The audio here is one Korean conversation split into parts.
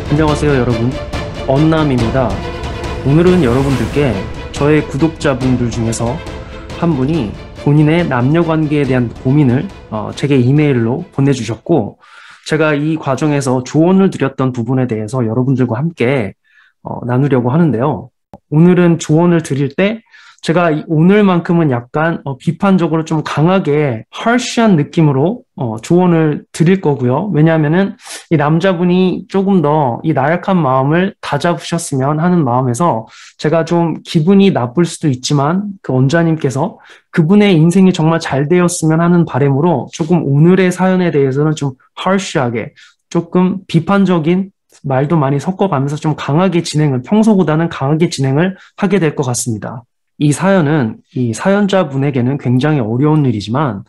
안녕하세요, 여러분. 언남입니다. 오늘은 여러분들께 저의 구독자분들 중에서 한 분이 본인의 남녀 관계에 대한 고민을 제게 이메일로 보내주셨고, 제가 이 과정에서 조언을 드렸던 부분에 대해서 여러분들과 함께 나누려고 하는데요. 오늘은 조언을 드릴 때 제가 오늘만큼은 약간 비판적으로 좀 강하게 harsh한 느낌으로 조언을 드릴 거고요. 왜냐하면은 이 남자분이 조금 더 이 나약한 마음을 다잡으셨으면 하는 마음에서 제가 좀 기분이 나쁠 수도 있지만 그 원자님께서 그분의 인생이 정말 잘 되었으면 하는 바람으로 조금 오늘의 사연에 대해서는 좀 harsh하게 조금 비판적인 말도 많이 섞어가면서 좀 강하게 평소보다는 강하게 진행을 하게 될 것 같습니다. 이 사연은 이 사연자분에게는 굉장히 어려운 일이지만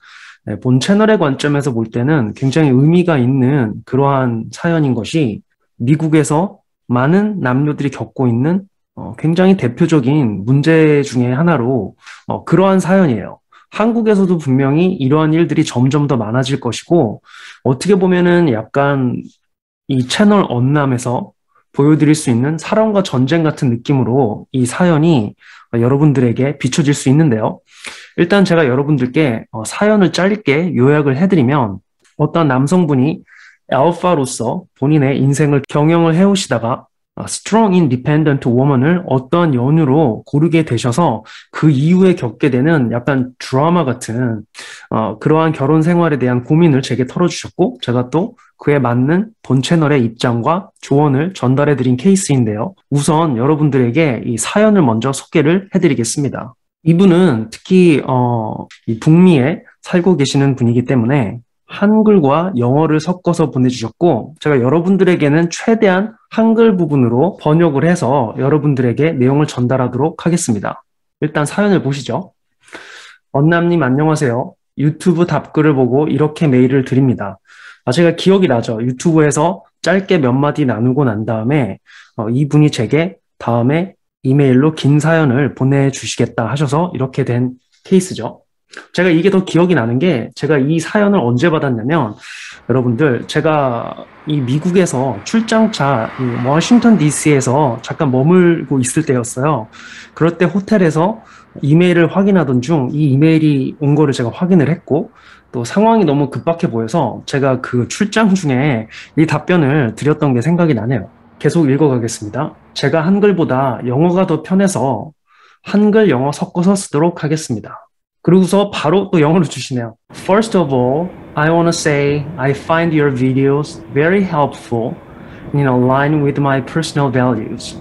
본 채널의 관점에서 볼 때는 굉장히 의미가 있는 그러한 사연인 것이 미국에서 많은 남녀들이 겪고 있는 굉장히 대표적인 문제 중에 하나로 그러한 사연이에요. 한국에서도 분명히 이러한 일들이 점점 더 많아질 것이고 어떻게 보면은 약간 이 채널 언남에서 보여드릴 수 있는 사랑과 전쟁 같은 느낌으로 이 사연이 여러분들에게 비춰질 수 있는데요. 일단 제가 여러분들께 사연을 짧게 요약을 해드리면 어떤 남성분이 알파로서 본인의 인생을 경영을 해오시다가 strong independent woman을 어떠한 연유로 고르게 되셔서 그 이후에 겪게 되는 약간 드라마 같은 그러한 결혼 생활에 대한 고민을 제게 털어주셨고 제가 또 그에 맞는 본 채널의 입장과 조언을 전달해 드린 케이스인데요. 우선 여러분들에게 이 사연을 먼저 소개를 해드리겠습니다. 이분은 특히 이 북미에 살고 계시는 분이기 때문에 한글과 영어를 섞어서 보내주셨고 제가 여러분들에게는 최대한 한글 부분으로 번역을 해서 여러분들에게 내용을 전달하도록 하겠습니다. 일단 사연을 보시죠. 언남님 안녕하세요. 유튜브 답글을 보고 이렇게 메일을 드립니다. 제가 기억이 나죠. 유튜브에서 짧게 몇 마디 나누고 난 다음에 이분이 제게 다음에 이메일로 긴 사연을 보내주시겠다 하셔서 이렇게 된 케이스죠. 제가 이게 더 기억이 나는 게 제가 이 사연을 언제 받았냐면 여러분들 제가 이 미국에서 출장차 워싱턴 DC에서 잠깐 머물고 있을 때였어요. 그럴 때 호텔에서 이메일을 확인하던 중 이 이메일이 온 거를 제가 확인을 했고 또 상황이 너무 급박해 보여서 제가 그 출장 중에 이 답변을 드렸던 게 생각이 나네요. 계속 읽어가겠습니다. 제가 한글보다 영어가 더 편해서 한글 영어 섞어서 쓰도록 하겠습니다. 그러고서 바로 또 영어로 주시네요. First of all, I want to say I find your videos very helpful and align with my personal values.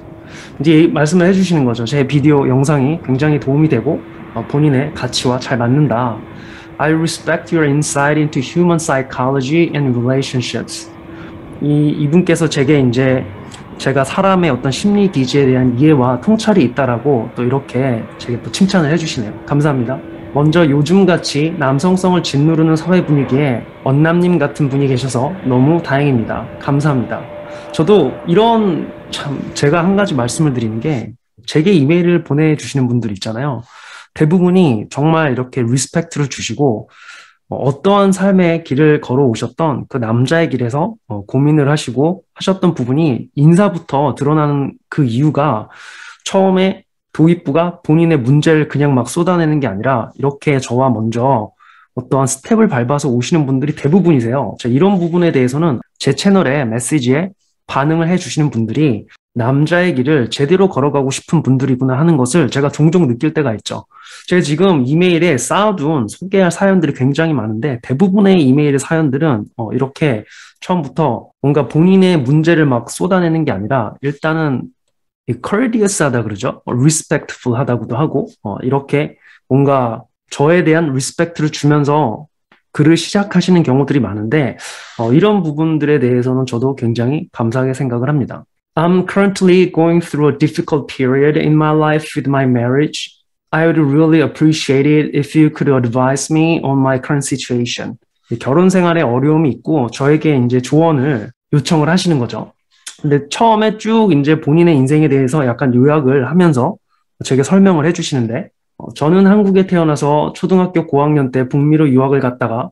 이제 말씀을 해주시는 거죠. 제 비디오 영상이 굉장히 도움이 되고 본인의 가치와 잘 맞는다. I respect your insight into human psychology and relationships. 이분께서 제게 이제 제가 사람의 어떤 심리 기제에 대한 이해와 통찰이 있다라고 또 이렇게 제게 또 칭찬을 해주시네요. 감사합니다. 먼저 요즘같이 남성성을 짓누르는 사회 분위기에 언남님 같은 분이 계셔서 너무 다행입니다. 감사합니다. 저도 이런 제가 한 가지 말씀을 드리는 게 제게 이메일을 보내주시는 분들 있잖아요. 대부분이 정말 이렇게 리스펙트를 주시고 어떠한 삶의 길을 걸어오셨던 그 남자의 길에서 고민을 하시고 하셨던 부분이 인사부터 드러나는 그 이유가 처음에 도입부가 본인의 문제를 그냥 막 쏟아내는 게 아니라 이렇게 저와 먼저 어떠한 스텝을 밟아서 오시는 분들이 대부분이세요. 이런 부분에 대해서는 제 채널의 메시지에 반응을 해주시는 분들이 남자의 길을 제대로 걸어가고 싶은 분들이구나 하는 것을 제가 종종 느낄 때가 있죠. 제가 지금 이메일에 쌓아둔 소개할 사연들이 굉장히 많은데 대부분의 이메일 사연들은 이렇게 처음부터 뭔가 본인의 문제를 막 쏟아내는 게 아니라 일단은 courteous하다 그러죠. respectful 하다고도 하고 이렇게 뭔가 저에 대한 respect를 주면서 글을 시작하시는 경우들이 많은데 이런 부분들에 대해서는 저도 굉장히 감사하게 생각을 합니다. I'm currently going through a difficult period in my life with my marriage. I would really appreciate it if you could advise me on my current situation. 결혼 생활에 어려움이 있고 저에게 이제 조언을 요청을 하시는 거죠. 근데 처음에 쭉 이제 본인의 인생에 대해서 약간 요약을 하면서 제게 설명을 해주시는데 저는 한국에 태어나서 초등학교 고학년 때 북미로 유학을 갔다가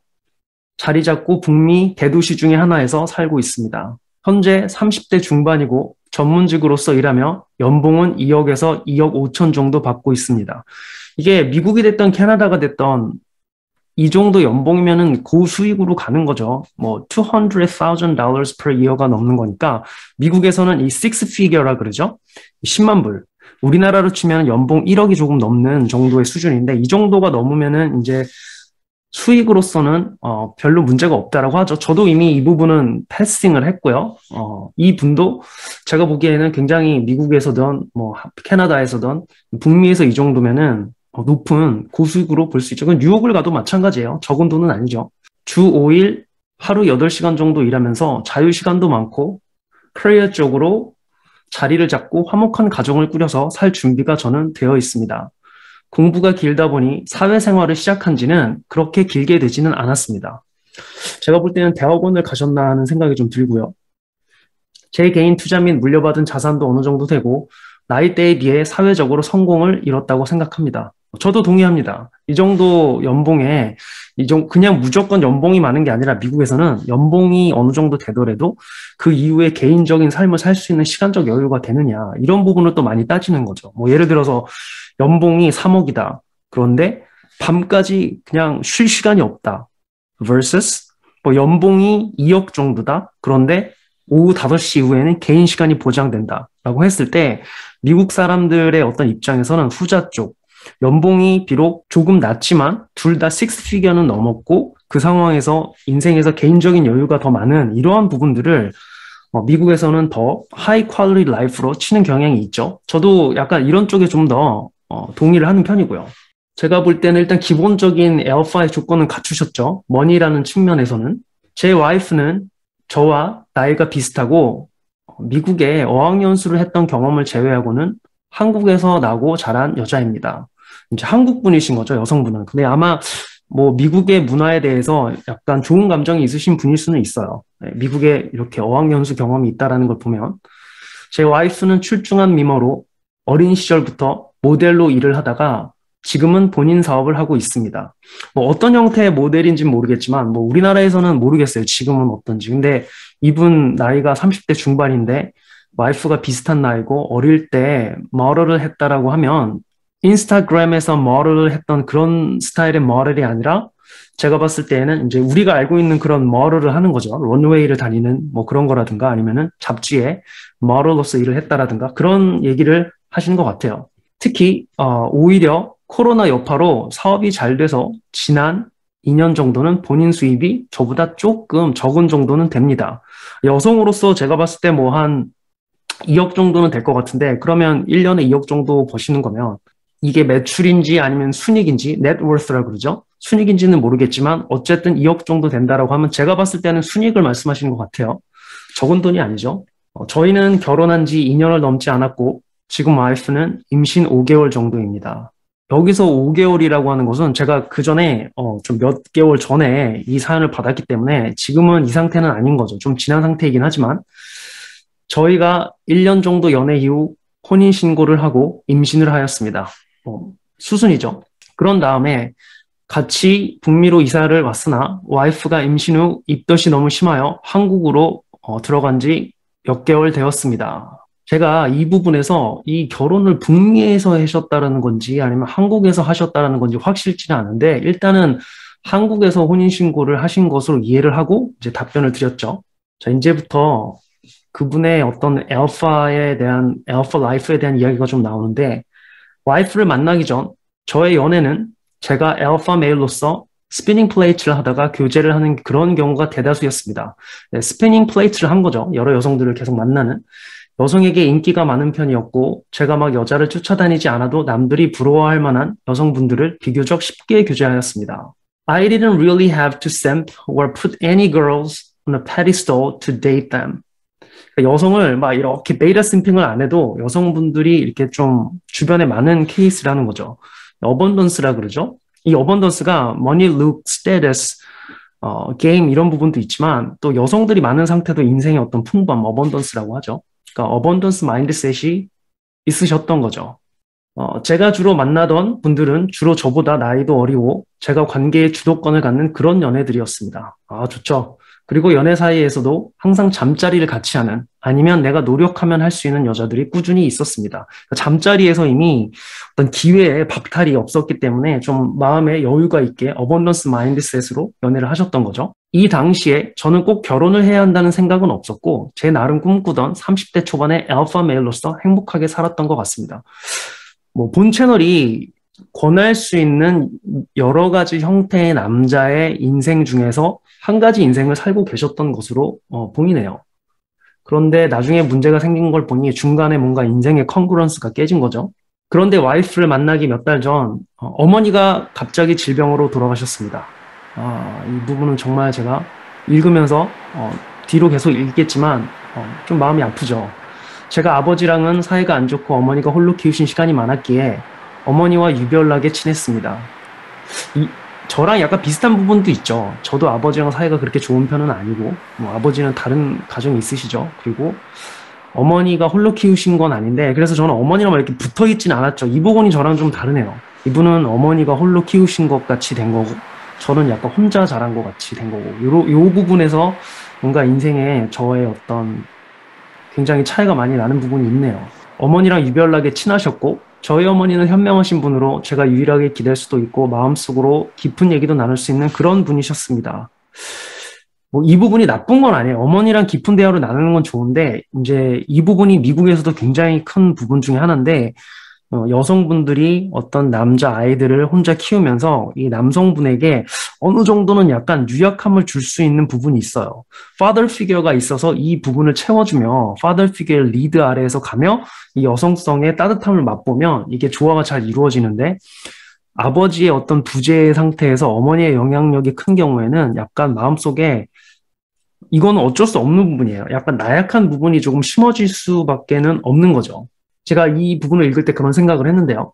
자리 잡고 북미 대도시 중에 하나에서 살고 있습니다. 현재 30대 중반이고 전문직으로서 일하며 연봉은 2억에서 2억 5천 정도 받고 있습니다. 이게 미국이 됐던 캐나다가 됐던 이 정도 연봉이면은 고수익으로 가는 거죠. 뭐 $200,000 per year가 넘는 거니까 미국에서는 이 six figure라 그러죠. 10만 불. 우리나라로 치면 연봉 1억이 조금 넘는 정도의 수준인데 이 정도가 넘으면은 이제 수익으로서는 별로 문제가 없다라고 하죠. 저도 이미 이 부분은 패싱을 했고요. 이 분도 제가 보기에는 굉장히 미국에서든 뭐 캐나다에서든 북미에서 이 정도면은 높은 고수익으로 볼 수 있죠. 그건 뉴욕을 가도 마찬가지예요. 적은 돈은 아니죠. 주 5일 하루 8시간 정도 일하면서 자유시간도 많고 커리어 쪽으로 자리를 잡고 화목한 가정을 꾸려서 살 준비가 저는 되어 있습니다. 공부가 길다 보니 사회생활을 시작한 지는 그렇게 길게 되지는 않았습니다. 제가 볼 때는 대학원을 가셨나 하는 생각이 좀 들고요. 제 개인 투자 및 물려받은 자산도 어느 정도 되고 나이대에 비해 사회적으로 성공을 이뤘다고 생각합니다. 저도 동의합니다. 이 정도 연봉에 그냥 무조건 연봉이 많은 게 아니라 미국에서는 연봉이 어느 정도 되더라도 그 이후에 개인적인 삶을 살 수 있는 시간적 여유가 되느냐 이런 부분을 또 많이 따지는 거죠. 뭐 예를 들어서 연봉이 3억이다. 그런데 밤까지 그냥 쉴 시간이 없다. versus 뭐 연봉이 2억 정도다. 그런데 오후 5시 이후에는 개인 시간이 보장된다. 라고 했을 때 미국 사람들의 어떤 입장에서는 후자 쪽 연봉이 비록 조금 낮지만 둘 다 식스 피겨는 넘었고 그 상황에서 인생에서 개인적인 여유가 더 많은 이러한 부분들을 미국에서는 더 하이 퀄리티 라이프로 치는 경향이 있죠. 저도 약간 이런 쪽에 좀 더 동의를 하는 편이고요. 제가 볼 때는 일단 기본적인 알파의 조건은 갖추셨죠. 머니라는 측면에서는. 제 와이프는 저와 나이가 비슷하고 미국에 어학연수를 했던 경험을 제외하고는 한국에서 나고 자란 여자입니다. 이제 한국 분이신 거죠, 여성분은. 근데 아마 뭐 미국의 문화에 대해서 약간 좋은 감정이 있으신 분일 수는 있어요. 미국에 이렇게 어학연수 경험이 있다라는 걸 보면. 제 와이프는 출중한 미모로 어린 시절부터 모델로 일을 하다가 지금은 본인 사업을 하고 있습니다. 뭐 어떤 형태의 모델인지는 모르겠지만 뭐 우리나라에서는 모르겠어요. 지금은 어떤지. 근데 이분 나이가 30대 중반인데 와이프가 비슷한 나이고 어릴 때 모델을 했다라고 하면 인스타그램에서 모델을 했던 그런 스타일의 모델이 아니라 제가 봤을 때에는 이제 우리가 알고 있는 그런 모델을 하는 거죠. 런웨이를 다니는 뭐 그런 거라든가 아니면은 잡지에 모델로서 일을 했다라든가 그런 얘기를 하시는 것 같아요. 특히 오히려 코로나 여파로 사업이 잘 돼서 지난 2년 정도는 본인 수입이 저보다 조금 적은 정도는 됩니다. 여성으로서 제가 봤을 때 뭐 한 2억 정도는 될 것 같은데 그러면 1년에 2억 정도 버시는 거면 이게 매출인지 아니면 순익인지 networth라고 그러죠. 순익인지는 모르겠지만 어쨌든 2억 정도 된다라고 하면 제가 봤을 때는 순익을 말씀하시는 것 같아요. 적은 돈이 아니죠. 저희는 결혼한 지 2년을 넘지 않았고 지금 와이프는 임신 5개월 정도입니다. 여기서 5개월이라고 하는 것은 제가 그 전에 좀 몇 개월 전에 이 사연을 받았기 때문에 지금은 이 상태는 아닌 거죠. 좀 지난 상태이긴 하지만 저희가 1년 정도 연애 이후 혼인신고를 하고 임신을 하였습니다. 수순이죠. 그런 다음에 같이 북미로 이사를 왔으나 와이프가 임신 후 입덧이 너무 심하여 한국으로 들어간 지 몇 개월 되었습니다. 제가 이 부분에서 이 결혼을 북미에서 하셨다는 건지 아니면 한국에서 하셨다는 건지 확실치는 않은데 일단은 한국에서 혼인신고를 하신 것으로 이해를 하고 이제 답변을 드렸죠. 자, 이제부터 그분의 어떤 알파 라이프에 대한 이야기가 좀 나오는데 와이프를 만나기 전 저의 연애는 제가 알파 메일로서 스피닝 플레이트를 하다가 교제를 하는 그런 경우가 대다수였습니다. 네, 스피닝 플레이트를 한 거죠. 여러 여성들을 계속 만나는. 여성에게 인기가 많은 편이었고 제가 막 여자를 쫓아다니지 않아도 남들이 부러워할 만한 여성분들을 비교적 쉽게 교제하였습니다. I didn't really have to simp or put any girls on a pedestal to date them. 그러니까 여성을 막 이렇게 데이터 심핑을 안 해도 여성분들이 이렇게 좀 주변에 많은 케이스라는 거죠. 어번던스라 그러죠. 이 어번던스가 money, look, status, 게임 이런 부분도 있지만 또 여성들이 많은 상태도 인생의 어떤 풍부함, 어번던스라고 하죠. 그러니까 어번던스 마인드셋이 있으셨던 거죠. 제가 주로 만나던 분들은 주로 저보다 나이도 어리고 제가 관계의 주도권을 갖는 그런 연애들이었습니다. 아, 좋죠. 그리고 연애 사이에서도 항상 잠자리를 같이 하는, 아니면 내가 노력하면 할 수 있는 여자들이 꾸준히 있었습니다. 그러니까 잠자리에서 이미 어떤 기회에 박탈이 없었기 때문에 좀 마음에 여유가 있게 어번던스 마인드셋으로 연애를 하셨던 거죠. 이 당시에 저는 꼭 결혼을 해야 한다는 생각은 없었고, 제 나름 꿈꾸던 30대 초반의 알파 메일로서 행복하게 살았던 것 같습니다. 뭐, 본 채널이 권할 수 있는 여러 가지 형태의 남자의 인생 중에서 한 가지 인생을 살고 계셨던 것으로 보이네요. 그런데 나중에 문제가 생긴 걸 보니 중간에 뭔가 인생의 컨그런스가 깨진 거죠. 그런데 와이프를 만나기 몇 달 전 어머니가 갑자기 질병으로 돌아가셨습니다. 이 부분은 정말 제가 읽으면서 뒤로 계속 읽겠지만 좀 마음이 아프죠. 제가 아버지랑은 사이가 안 좋고 어머니가 홀로 키우신 시간이 많았기에 어머니와 유별나게 친했습니다. 저랑 약간 비슷한 부분도 있죠. 저도 아버지랑 사이가 그렇게 좋은 편은 아니고, 뭐 아버지는 다른 가정이 있으시죠. 그리고 어머니가 홀로 키우신 건 아닌데, 그래서 저는 어머니랑 막 이렇게 붙어 있진 않았죠. 이 부분이 저랑 좀 다르네요. 이분은 어머니가 홀로 키우신 것 같이 된 거고, 저는 약간 혼자 자란 것 같이 된 거고, 요 부분에서 뭔가 인생에 저의 어떤 굉장히 차이가 많이 나는 부분이 있네요. 어머니랑 유별나게 친하셨고, 저희 어머니는 현명하신 분으로 제가 유일하게 기댈 수도 있고 마음속으로 깊은 얘기도 나눌 수 있는 그런 분이셨습니다. 뭐 이 부분이 나쁜 건 아니에요. 어머니랑 깊은 대화를 나누는 건 좋은데 이제 이 부분이 미국에서도 굉장히 큰 부분 중에 하나인데 여성분들이 어떤 남자 아이들을 혼자 키우면서 이 남성분에게 어느 정도는 약간 유약함을 줄 수 있는 부분이 있어요. father figure가 있어서 이 부분을 채워주며 father figure 리드 아래에서 가며 이 여성성의 따뜻함을 맛보면 이게 조화가 잘 이루어지는데 아버지의 어떤 부재 상태에서 어머니의 영향력이 큰 경우에는 약간 마음속에 이거는 어쩔 수 없는 부분이에요. 약간 나약한 부분이 조금 심어질 수밖에는 없는 거죠. 제가 이 부분을 읽을 때 그런 생각을 했는데요.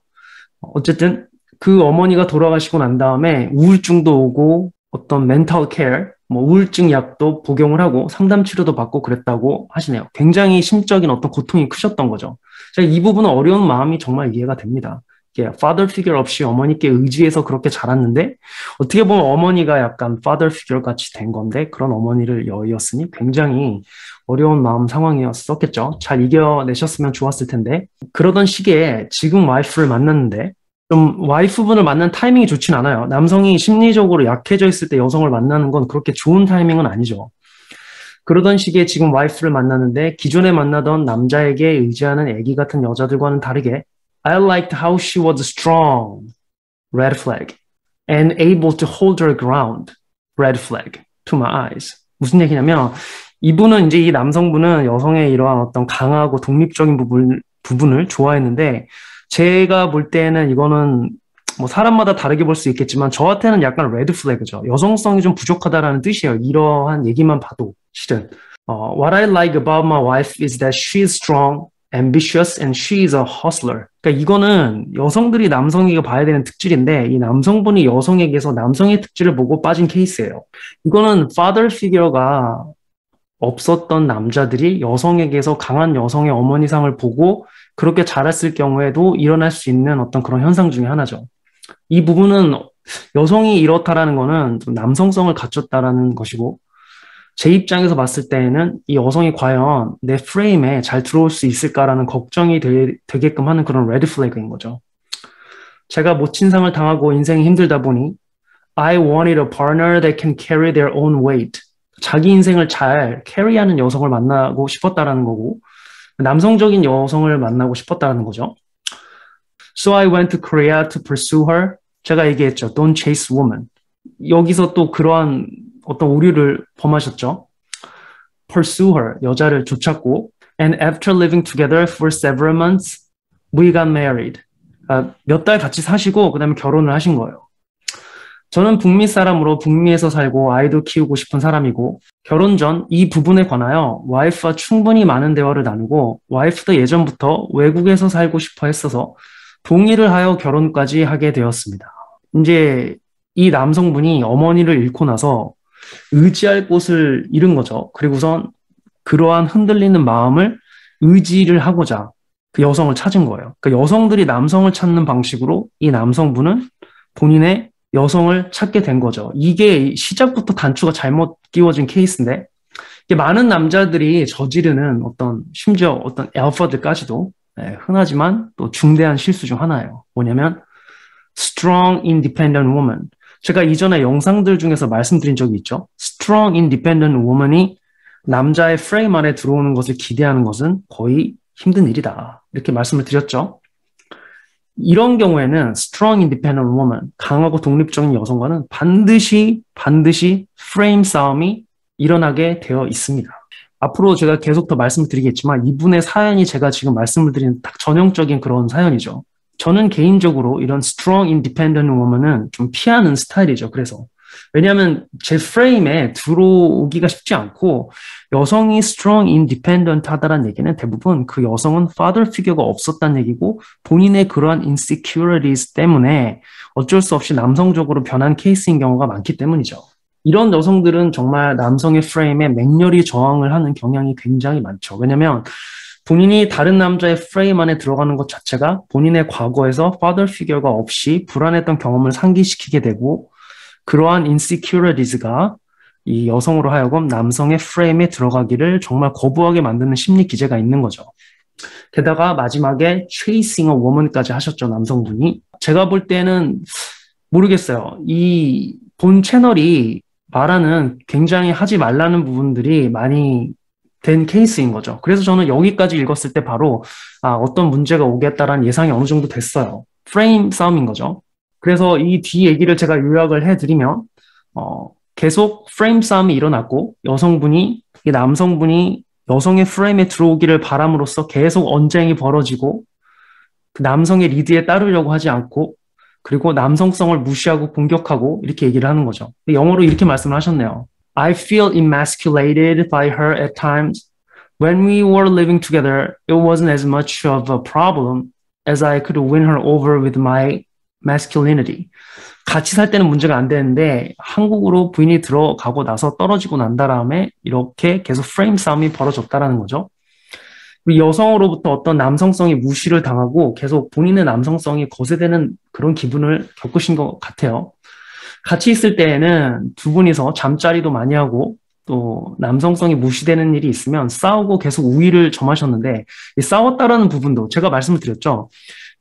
어쨌든 그 어머니가 돌아가시고 난 다음에 우울증도 오고 어떤 멘탈 케어, 뭐 우울증 약도 복용을 하고 상담 치료도 받고 그랬다고 하시네요. 굉장히 심적인 어떤 고통이 크셨던 거죠. 제가 이 부분은 어려운 마음이 정말 이해가 됩니다. father figure 없이 어머니께 의지해서 그렇게 자랐는데 어떻게 보면 어머니가 약간 father figure 같이 된 건데 그런 어머니를 여의었으니 굉장히 어려운 마음 상황이었었겠죠. 잘 이겨내셨으면 좋았을 텐데 그러던 시기에 지금 와이프를 만났는데 좀 와이프분을 만난 타이밍이 좋진 않아요. 남성이 심리적으로 약해져 있을 때 여성을 만나는 건 그렇게 좋은 타이밍은 아니죠. 그러던 시기에 지금 와이프를 만났는데 기존에 만나던 남자에게 의지하는 애기 같은 여자들과는 다르게 I liked how she was strong, red flag, and able to hold her ground, red flag, to my eyes. 무슨 얘기냐면 이분은 이제 이 남성분은 여성의 이러한 어떤 강하고 독립적인 부분을 좋아했는데 제가 볼 때는 이거는 뭐 사람마다 다르게 볼 수 있겠지만 저한테는 약간 레드 플래그죠. 여성성이 좀 부족하다라는 뜻이에요. 이러한 얘기만 봐도 실은. What I like about my wife is that she is strong, ambitious, and she is a hustler. 그러니까 이거는 여성들이 남성에게 봐야 되는 특질인데 이 남성분이 여성에게서 남성의 특질을 보고 빠진 케이스예요. 이거는 father figure가 없었던 남자들이 여성에게서 강한 여성의 어머니상을 보고 그렇게 자랐을 경우에도 일어날 수 있는 어떤 그런 현상 중에 하나죠. 이 부분은 여성이 이렇다라는 거는 좀 남성성을 갖췄다라는 것이고 제 입장에서 봤을 때에는 이 여성이 과연 내 프레임에 잘 들어올 수 있을까라는 걱정이 되게끔 하는 그런 레드 플래그인 거죠. 제가 모친상을 당하고 인생이 힘들다 보니 I wanted a partner that can carry their own weight. 자기 인생을 잘 캐리하는 여성을 만나고 싶었다라는 거고 남성적인 여성을 만나고 싶었다라는 거죠. So I went to Korea to pursue her. 제가 얘기했죠. Don't chase woman. 여기서 또 그러한 어떤 오류를 범하셨죠. Pursue her. 여자를 쫓았고 And after living together for several months, we got married. 몇 달 같이 사시고 그 다음에 결혼을 하신 거예요. 저는 북미 사람으로 북미에서 살고 아이도 키우고 싶은 사람이고 결혼 전 이 부분에 관하여 와이프와 충분히 많은 대화를 나누고 와이프도 예전부터 외국에서 살고 싶어 했어서 동의를 하여 결혼까지 하게 되었습니다. 이제 이 남성분이 어머니를 잃고 나서 의지할 곳을 잃은 거죠. 그리고선 그러한 흔들리는 마음을 의지를 하고자 그 여성을 찾은 거예요. 그 여성들이 남성을 찾는 방식으로 이 남성분은 본인의 여성을 찾게 된 거죠. 이게 시작부터 단추가 잘못 끼워진 케이스인데, 이게 많은 남자들이 저지르는 심지어 어떤 알파들까지도 흔하지만 또 중대한 실수 중 하나예요. 뭐냐면, strong independent woman. 제가 이전에 영상들 중에서 말씀드린 적이 있죠. strong independent woman이 남자의 프레임 안에 들어오는 것을 기대하는 것은 거의 힘든 일이다. 이렇게 말씀을 드렸죠. 이런 경우에는 strong independent woman, 강하고 독립적인 여성과는 반드시 프레임 싸움이 일어나게 되어 있습니다. 앞으로 제가 계속 더 말씀을 드리겠지만 이분의 사연이 제가 지금 말씀을 드린 딱 전형적인 그런 사연이죠. 저는 개인적으로 이런 strong independent woman은 좀 피하는 스타일이죠. 그래서 왜냐하면 제 프레임에 들어오기가 쉽지 않고 여성이 strong independent 하다는 얘기는 대부분 그 여성은 father figure가 없었다는 얘기고 본인의 그러한 insecurities 때문에 어쩔 수 없이 남성적으로 변한 케이스인 경우가 많기 때문이죠. 이런 여성들은 정말 남성의 프레임에 맹렬히 저항을 하는 경향이 굉장히 많죠. 왜냐하면 본인이 다른 남자의 프레임 안에 들어가는 것 자체가 본인의 과거에서 father figure가 없이 불안했던 경험을 상기시키게 되고 그러한 insecurities가 이 여성으로 하여금 남성의 프레임에 들어가기를 정말 거부하게 만드는 심리 기제가 있는 거죠. 게다가 마지막에 chasing a woman까지 하셨죠, 남성분이. 제가 볼 때는 모르겠어요. 이 본 채널이 말하는 굉장히 하지 말라는 부분들이 많이 된 케이스인 거죠. 그래서 저는 여기까지 읽었을 때 바로 어떤 문제가 오겠다라는 예상이 어느 정도 됐어요. 프레임 싸움인 거죠. 그래서 이 뒤 얘기를 제가 요약을 해드리면 계속 프레임 싸움이 일어났고 이 남성분이 여성의 프레임에 들어오기를 바람으로써 계속 언쟁이 벌어지고 그 남성의 리드에 따르려고 하지 않고 그리고 남성성을 무시하고 공격하고 이렇게 얘기를 하는 거죠. 영어로 이렇게 말씀을 하셨네요. I feel emasculated by her at times. When we were living together, it wasn't as much of a problem as I could win her over with my masculinity. 같이 살 때는 문제가 안 되는데 한국으로 부인이 들어가고 나서 떨어지고 난 다음에 이렇게 계속 프레임 싸움이 벌어졌다라는 거죠. 여성으로부터 어떤 남성성이 무시를 당하고 계속 본인의 남성성이 거세되는 그런 기분을 겪으신 것 같아요. 같이 있을 때에는 두 분이서 잠자리도 많이 하고 또 남성성이 무시되는 일이 있으면 싸우고 계속 우위를 점하셨는데 이 싸웠다라는 부분도 제가 말씀을 드렸죠.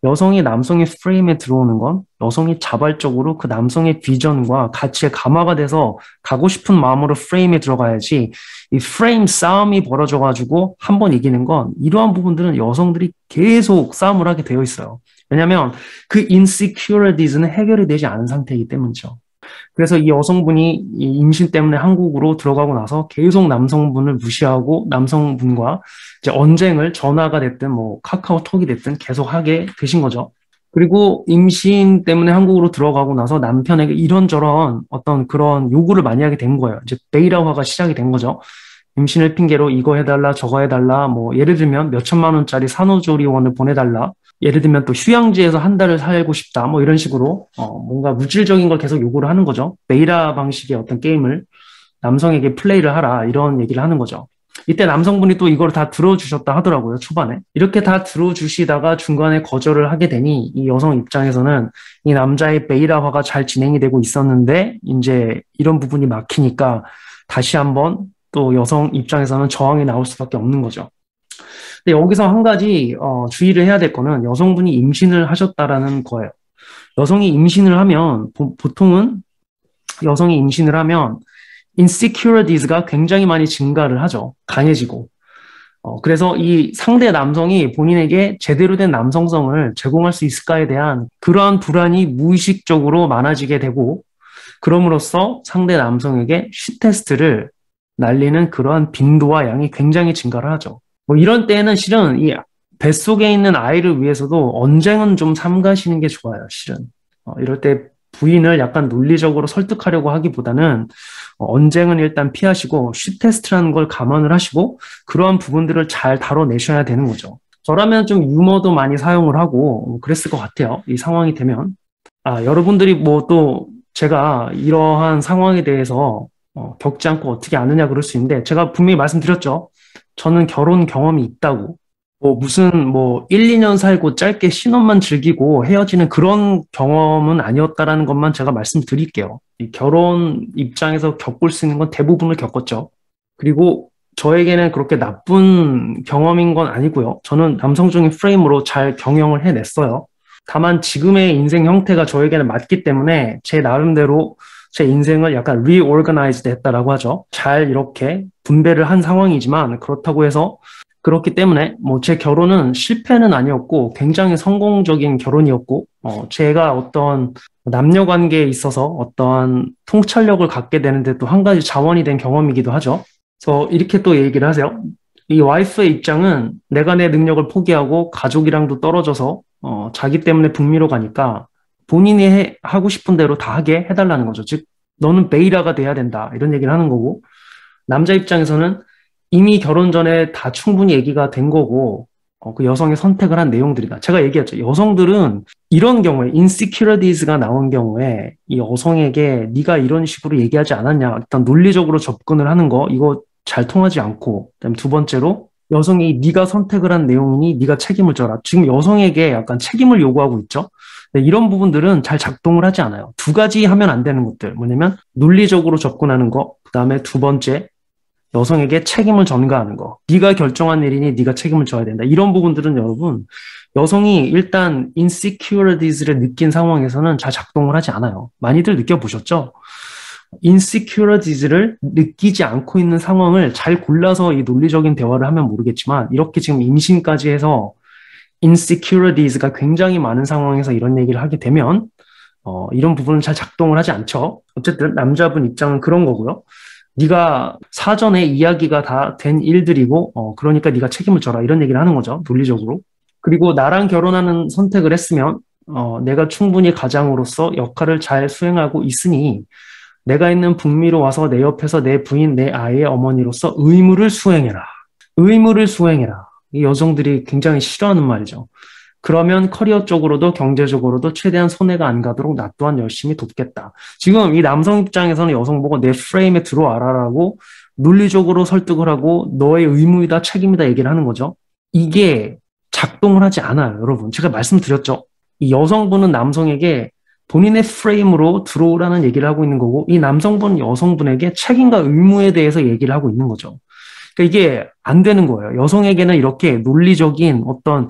여성이 남성의 프레임에 들어오는 건 여성이 자발적으로 그 남성의 비전과 가치에 감화가 돼서 가고 싶은 마음으로 프레임에 들어가야지 이 프레임 싸움이 벌어져가지고 한 번 이기는 건 이러한 부분들은 여성들이 계속 싸움을 하게 되어 있어요. 왜냐하면 그 insecurities는 해결이 되지 않은 상태이기 때문이죠. 그래서 이 여성분이 이 임신 때문에 한국으로 들어가고 나서 계속 남성분을 무시하고 남성분과 이제 언쟁을 전화가 됐든 뭐 카카오톡이 됐든 계속 하게 되신 거죠. 그리고 임신 때문에 한국으로 들어가고 나서 남편에게 이런저런 어떤 그런 요구를 많이 하게 된 거예요. 이제 베이라화가 시작이 된 거죠. 임신을 핑계로 이거 해달라 저거 해달라 뭐 예를 들면 몇 천만 원짜리 산후조리원을 보내달라 예를 들면 또 휴양지에서 한 달을 살고 싶다 뭐 이런 식으로 뭔가 물질적인 걸 계속 요구를 하는 거죠. 베이라 방식의 어떤 게임을 남성에게 플레이를 하라 이런 얘기를 하는 거죠. 이때 남성분이 또 이걸 다 들어주셨다 하더라고요. 초반에. 이렇게 다 들어주시다가 중간에 거절을 하게 되니 이 여성 입장에서는 이 남자의 베이라화가 잘 진행이 되고 있었는데 이제 이런 부분이 막히니까 다시 한번 또 여성 입장에서는 저항이 나올 수밖에 없는 거죠. 근데 여기서 한 가지 주의를 해야 될 거는 여성분이 임신을 하셨다라는 거예요. 여성이 임신을 하면 보통은 여성이 임신을 하면 insecurities가 굉장히 많이 증가를 하죠. 강해지고. 그래서 이 상대 남성이 본인에게 제대로 된 남성성을 제공할 수 있을까에 대한 그러한 불안이 무의식적으로 많아지게 되고 그럼으로써 상대 남성에게 쉿 테스트를 날리는 그러한 빈도와 양이 굉장히 증가를 하죠. 뭐 이런 때에는 실은 이 뱃속에 있는 아이를 위해서도 언쟁은 좀 삼가시는 게 좋아요, 실은. 이럴 때 부인을 약간 논리적으로 설득하려고 하기보다는 언쟁은 일단 피하시고 쉿 테스트라는 걸 감안을 하시고 그러한 부분들을 잘 다뤄내셔야 되는 거죠. 저라면 좀 유머도 많이 사용을 하고 그랬을 것 같아요. 이 상황이 되면. 여러분들이 뭐 또 제가 이러한 상황에 대해서 겪지 않고 어떻게 아느냐 그럴 수 있는데 제가 분명히 말씀드렸죠. 저는 결혼 경험이 있다고. 뭐 무슨 뭐 1, 2년 살고 짧게 신혼만 즐기고 헤어지는 그런 경험은 아니었다라는 것만 제가 말씀드릴게요. 이 결혼 입장에서 겪을 수 있는 건 대부분을 겪었죠. 그리고 저에게는 그렇게 나쁜 경험인 건 아니고요. 저는 남성적인 프레임으로 잘 경영을 해냈어요. 다만 지금의 인생 형태가 저에게는 맞기 때문에 제 나름대로 제 인생을 약간 reorganized 했다라고 하죠. 잘 이렇게 분배를 한 상황이지만 그렇다고 해서 그렇기 때문에 뭐 제 결혼은 실패는 아니었고 굉장히 성공적인 결혼이었고 제가 어떤 남녀 관계에 있어서 어떠한 통찰력을 갖게 되는데 또 한 가지 자원이 된 경험이기도 하죠. 그래서 이렇게 또 얘기를 하세요. 이 와이프의 입장은 내가 내 능력을 포기하고 가족이랑도 떨어져서 자기 때문에 북미로 가니까 본인이 하고 싶은 대로 다 하게 해달라는 거죠. 즉 너는 베이라가 돼야 된다 이런 얘기를 하는 거고 남자 입장에서는 이미 결혼 전에 다 충분히 얘기가 된 거고 그 여성의 선택을 한 내용들이다. 제가 얘기했죠. 여성들은 이런 경우에 insecurities가 나온 경우에 이 여성에게 네가 이런 식으로 얘기하지 않았냐 일단 논리적으로 접근을 하는 거 이거 잘 통하지 않고 그다음에 두 번째로 여성이 네가 선택을 한 내용이니 네가 책임을 져라. 지금 여성에게 약간 책임을 요구하고 있죠. 네, 이런 부분들은 잘 작동을 하지 않아요. 두 가지 하면 안 되는 것들 뭐냐면 논리적으로 접근하는 거 그다음에 두 번째 여성에게 책임을 전가하는 거. 네가 결정한 일이니 네가 책임을 져야 된다. 이런 부분들은 여러분, 여성이 일단 insecurities를 느낀 상황에서는 잘 작동을 하지 않아요. 많이들 느껴보셨죠? insecurities를 느끼지 않고 있는 상황을 잘 골라서 이 논리적인 대화를 하면 모르겠지만 이렇게 지금 임신까지 해서 insecurities가 굉장히 많은 상황에서 이런 얘기를 하게 되면 이런 부분은 잘 작동을 하지 않죠. 어쨌든 남자분 입장은 그런 거고요. 네가 사전에 이야기가 다 된 일들이고, 그러니까 네가 책임을 져라 이런 얘기를 하는 거죠. 논리적으로. 그리고 나랑 결혼하는 선택을 했으면, 내가 충분히 가장으로서 역할을 잘 수행하고 있으니 내가 있는 북미로 와서 내 옆에서 내 부인, 내 아이의 어머니로서 의무를 수행해라. 의무를 수행해라. 이 여성들이 굉장히 싫어하는 말이죠. 그러면 커리어 쪽으로도 경제적으로도 최대한 손해가 안 가도록 나 또한 열심히 돕겠다. 지금 이 남성 입장에서는 여성 보고 내 프레임에 들어와라라고 논리적으로 설득을 하고 너의 의무이다 책임이다 얘기를 하는 거죠. 이게 작동을 하지 않아요, 여러분. 제가 말씀드렸죠. 이 여성분은 남성에게 본인의 프레임으로 들어오라는 얘기를 하고 있는 거고 이 남성분은 여성분에게 책임과 의무에 대해서 얘기를 하고 있는 거죠. 그러니까 이게 안 되는 거예요. 여성에게는 이렇게 논리적인 어떤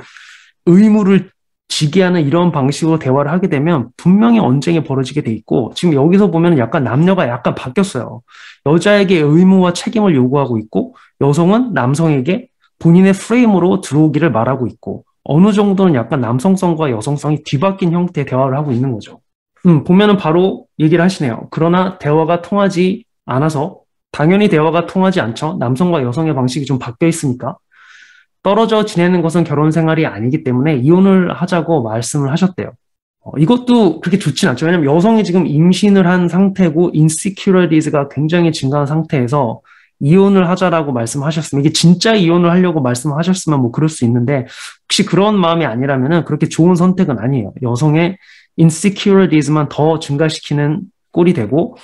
의무를 지게 하는 이런 방식으로 대화를 하게 되면 분명히 언쟁이 벌어지게 돼 있고 지금 여기서 보면 약간 남녀가 약간 바뀌었어요. 여자에게 의무와 책임을 요구하고 있고 여성은 남성에게 본인의 프레임으로 들어오기를 말하고 있고 어느 정도는 약간 남성성과 여성성이 뒤바뀐 형태의 대화를 하고 있는 거죠. 보면은 바로 얘기를 하시네요. 그러나 대화가 통하지 않아서 당연히 대화가 통하지 않죠. 남성과 여성의 방식이 좀 바뀌어 있으니까. 떨어져 지내는 것은 결혼 생활이 아니기 때문에 이혼을 하자고 말씀을 하셨대요. 이것도 그렇게 좋진 않죠. 왜냐면 여성이 지금 임신을 한 상태고 insecurities가 굉장히 증가한 상태에서 이혼을 하자라고 말씀하셨으면 이게 진짜 이혼을 하려고 말씀하셨으면 뭐 그럴 수 있는데 혹시 그런 마음이 아니라면은 그렇게 좋은 선택은 아니에요. 여성의 insecurities만 더 증가시키는 꼴이 되고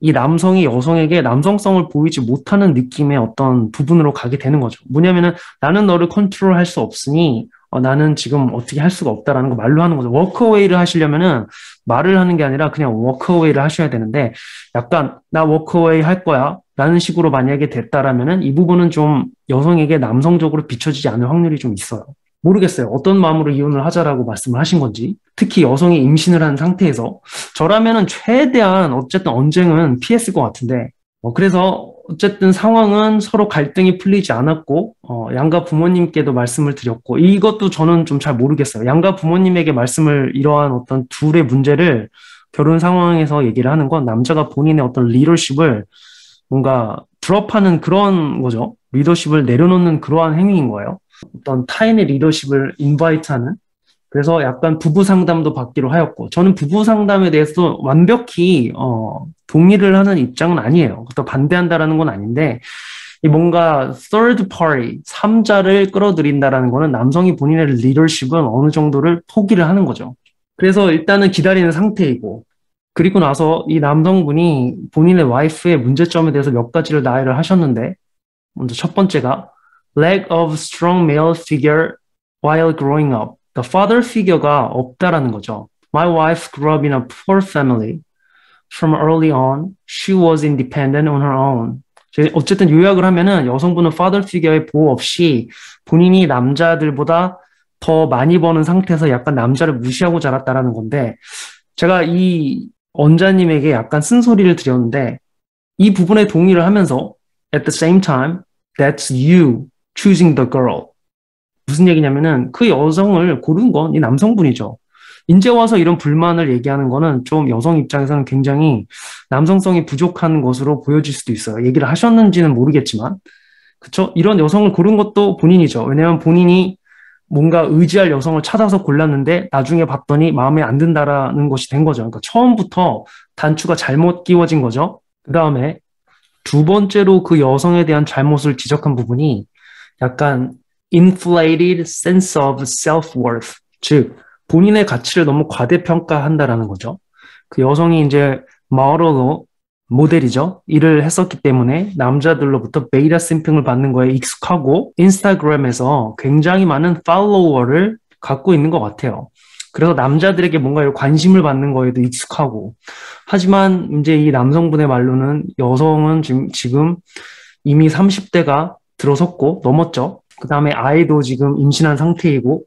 이 남성이 여성에게 남성성을 보이지 못하는 느낌의 어떤 부분으로 가게 되는 거죠. 뭐냐면은 나는 너를 컨트롤할 수 없으니 나는 지금 어떻게 할 수가 없다라는 거 말로 하는 거죠. 워크어웨이를 하시려면은 말을 하는 게 아니라 그냥 워크어웨이를 하셔야 되는데 약간 나 워크어웨이 할 거야 라는 식으로 만약에 됐다라면은 이 부분은 좀 여성에게 남성적으로 비춰지지 않을 확률이 좀 있어요. 모르겠어요. 어떤 마음으로 이혼을 하자라고 말씀을 하신 건지. 특히 여성이 임신을 한 상태에서 저라면은 최대한 어쨌든 언쟁은 피했을 것 같은데 그래서 어쨌든 상황은 서로 갈등이 풀리지 않았고 양가 부모님께도 말씀을 드렸고 이것도 저는 좀 잘 모르겠어요. 양가 부모님에게 말씀을 이러한 어떤 둘의 문제를 결혼 상황에서 얘기를 하는 건 남자가 본인의 어떤 리더십을 뭔가 드롭하는 그런 거죠. 리더십을 내려놓는 그러한 행위인 거예요. 어떤 타인의 리더십을 인바이트하는 그래서 약간 부부 상담도 받기로 하였고 저는 부부 상담에 대해서 완벽히 동의를 하는 입장은 아니에요. 또 반대한다라는 건 아닌데 이 뭔가 third party, 3자를 끌어들인다라는 거는 남성이 본인의 리더십은 어느 정도를 포기를 하는 거죠. 그래서 일단은 기다리는 상태이고 그리고 나서 이 남성분이 본인의 와이프의 문제점에 대해서 몇 가지를 나열을 하셨는데 먼저 첫 번째가 lack of strong male figure while growing up. The father figure가 없다라는 거죠. My wife grew up in a poor family. From early on, she was independent on her own. 어쨌든 요약을 하면은 여성분은 father figure의 보호 없이 본인이 남자들보다 더 많이 버는 상태에서 약간 남자를 무시하고 자랐다라는 건데 제가 이 원자님에게 약간 쓴소리를 드렸는데 이 부분에 동의를 하면서 at the same time, that's you choosing the girl. 무슨 얘기냐면은 그 여성을 고른 건 이 남성분이죠. 이제 와서 이런 불만을 얘기하는 거는 좀 여성 입장에서는 굉장히 남성성이 부족한 것으로 보여질 수도 있어요. 얘기를 하셨는지는 모르겠지만. 그쵸? 이런 여성을 고른 것도 본인이죠. 왜냐하면 본인이 뭔가 의지할 여성을 찾아서 골랐는데 나중에 봤더니 마음에 안 든다라는 것이 된 거죠. 그러니까 처음부터 단추가 잘못 끼워진 거죠. 그 다음에 두 번째로 그 여성에 대한 잘못을 지적한 부분이 약간 inflated sense of self-worth. 즉, 본인의 가치를 너무 과대평가한다라는 거죠. 그 여성이 이제 모델로, 모델이죠. 일을 했었기 때문에 남자들로부터 베이다 심핑을 받는 거에 익숙하고 인스타그램에서 굉장히 많은 팔로워를 갖고 있는 것 같아요. 그래서 남자들에게 뭔가 관심을 받는 거에도 익숙하고 하지만 이제 이 남성분의 말로는 여성은 지금 이미 30대가 들어섰고 넘었죠. 그 다음에 아이도 지금 임신한 상태이고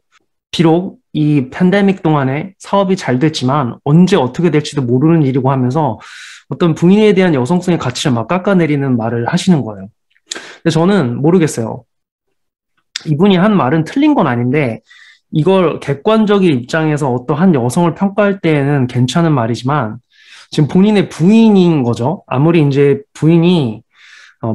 비록 이 팬데믹 동안에 사업이 잘 됐지만 언제 어떻게 될지도 모르는 일이고 하면서 어떤 부인에 대한 여성성의 가치를 막 깎아내리는 말을 하시는 거예요. 근데 저는 모르겠어요. 이분이 한 말은 틀린 건 아닌데 이걸 객관적인 입장에서 어떠한 여성을 평가할 때에는 괜찮은 말이지만 지금 본인의 부인인 거죠. 아무리 이제 부인이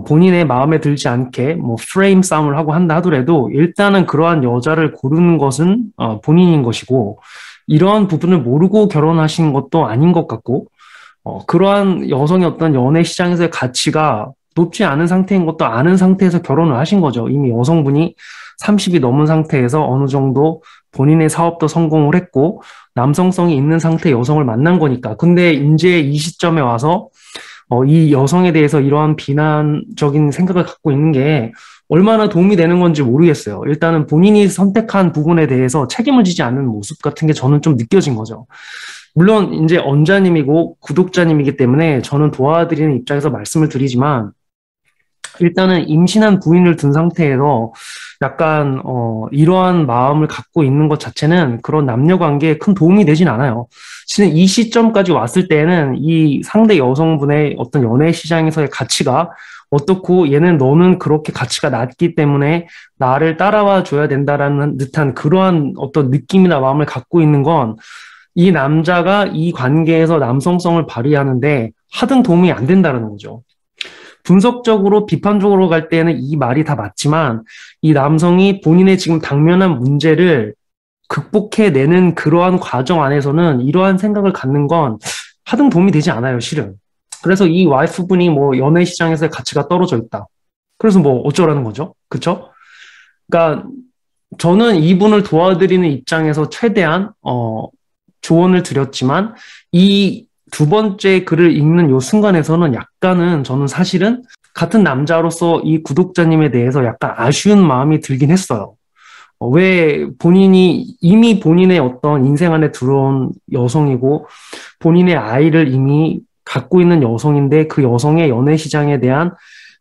본인의 마음에 들지 않게 뭐 프레임 싸움을 하고 한다 하더라도 일단은 그러한 여자를 고르는 것은 본인인 것이고 이러한 부분을 모르고 결혼하신 것도 아닌 것 같고 그러한 여성의 어떤 연애 시장에서의 가치가 높지 않은 상태인 것도 아는 상태에서 결혼을 하신 거죠. 이미 여성분이 30이 넘은 상태에서 어느 정도 본인의 사업도 성공을 했고 남성성이 있는 상태의 여성을 만난 거니까. 근데 이제 이 시점에 와서 이 여성에 대해서 이러한 비난적인 생각을 갖고 있는 게 얼마나 도움이 되는 건지 모르겠어요. 일단은 본인이 선택한 부분에 대해서 책임을 지지 않는 모습 같은 게 저는 좀 느껴진 거죠. 물론 이제 언자님이고 구독자님이기 때문에 저는 도와드리는 입장에서 말씀을 드리지만 일단은 임신한 부인을 둔 상태에서 약간 이러한 마음을 갖고 있는 것 자체는 그런 남녀 관계에 큰 도움이 되진 않아요. 실은 이 시점까지 왔을 때는 이 상대 여성분의 어떤 연애 시장에서의 가치가 어떻고 너는 그렇게 가치가 낮기 때문에 나를 따라와 줘야 된다라는 듯한 그러한 어떤 느낌이나 마음을 갖고 있는 건 이 남자가 이 관계에서 남성성을 발휘하는데 하등 도움이 안 된다는 거죠. 분석적으로 비판적으로 갈 때는 이 말이 다 맞지만 이 남성이 본인의 지금 당면한 문제를 극복해내는 그러한 과정 안에서는 이러한 생각을 갖는 건 하등 도움이 되지 않아요, 실은. 그래서 이 와이프분이 뭐 연애 시장에서의 가치가 떨어져 있다. 그래서 뭐 어쩌라는 거죠? 그쵸? 그러니까 저는 이분을 도와드리는 입장에서 최대한 조언을 드렸지만 이 두 번째 글을 읽는 요 순간에서는 약간은 저는 사실은 같은 남자로서 이 구독자님에 대해서 약간 아쉬운 마음이 들긴 했어요. 왜 이미 본인의 어떤 인생 안에 들어온 여성이고 본인의 아이를 이미 갖고 있는 여성인데 그 여성의 연애 시장에 대한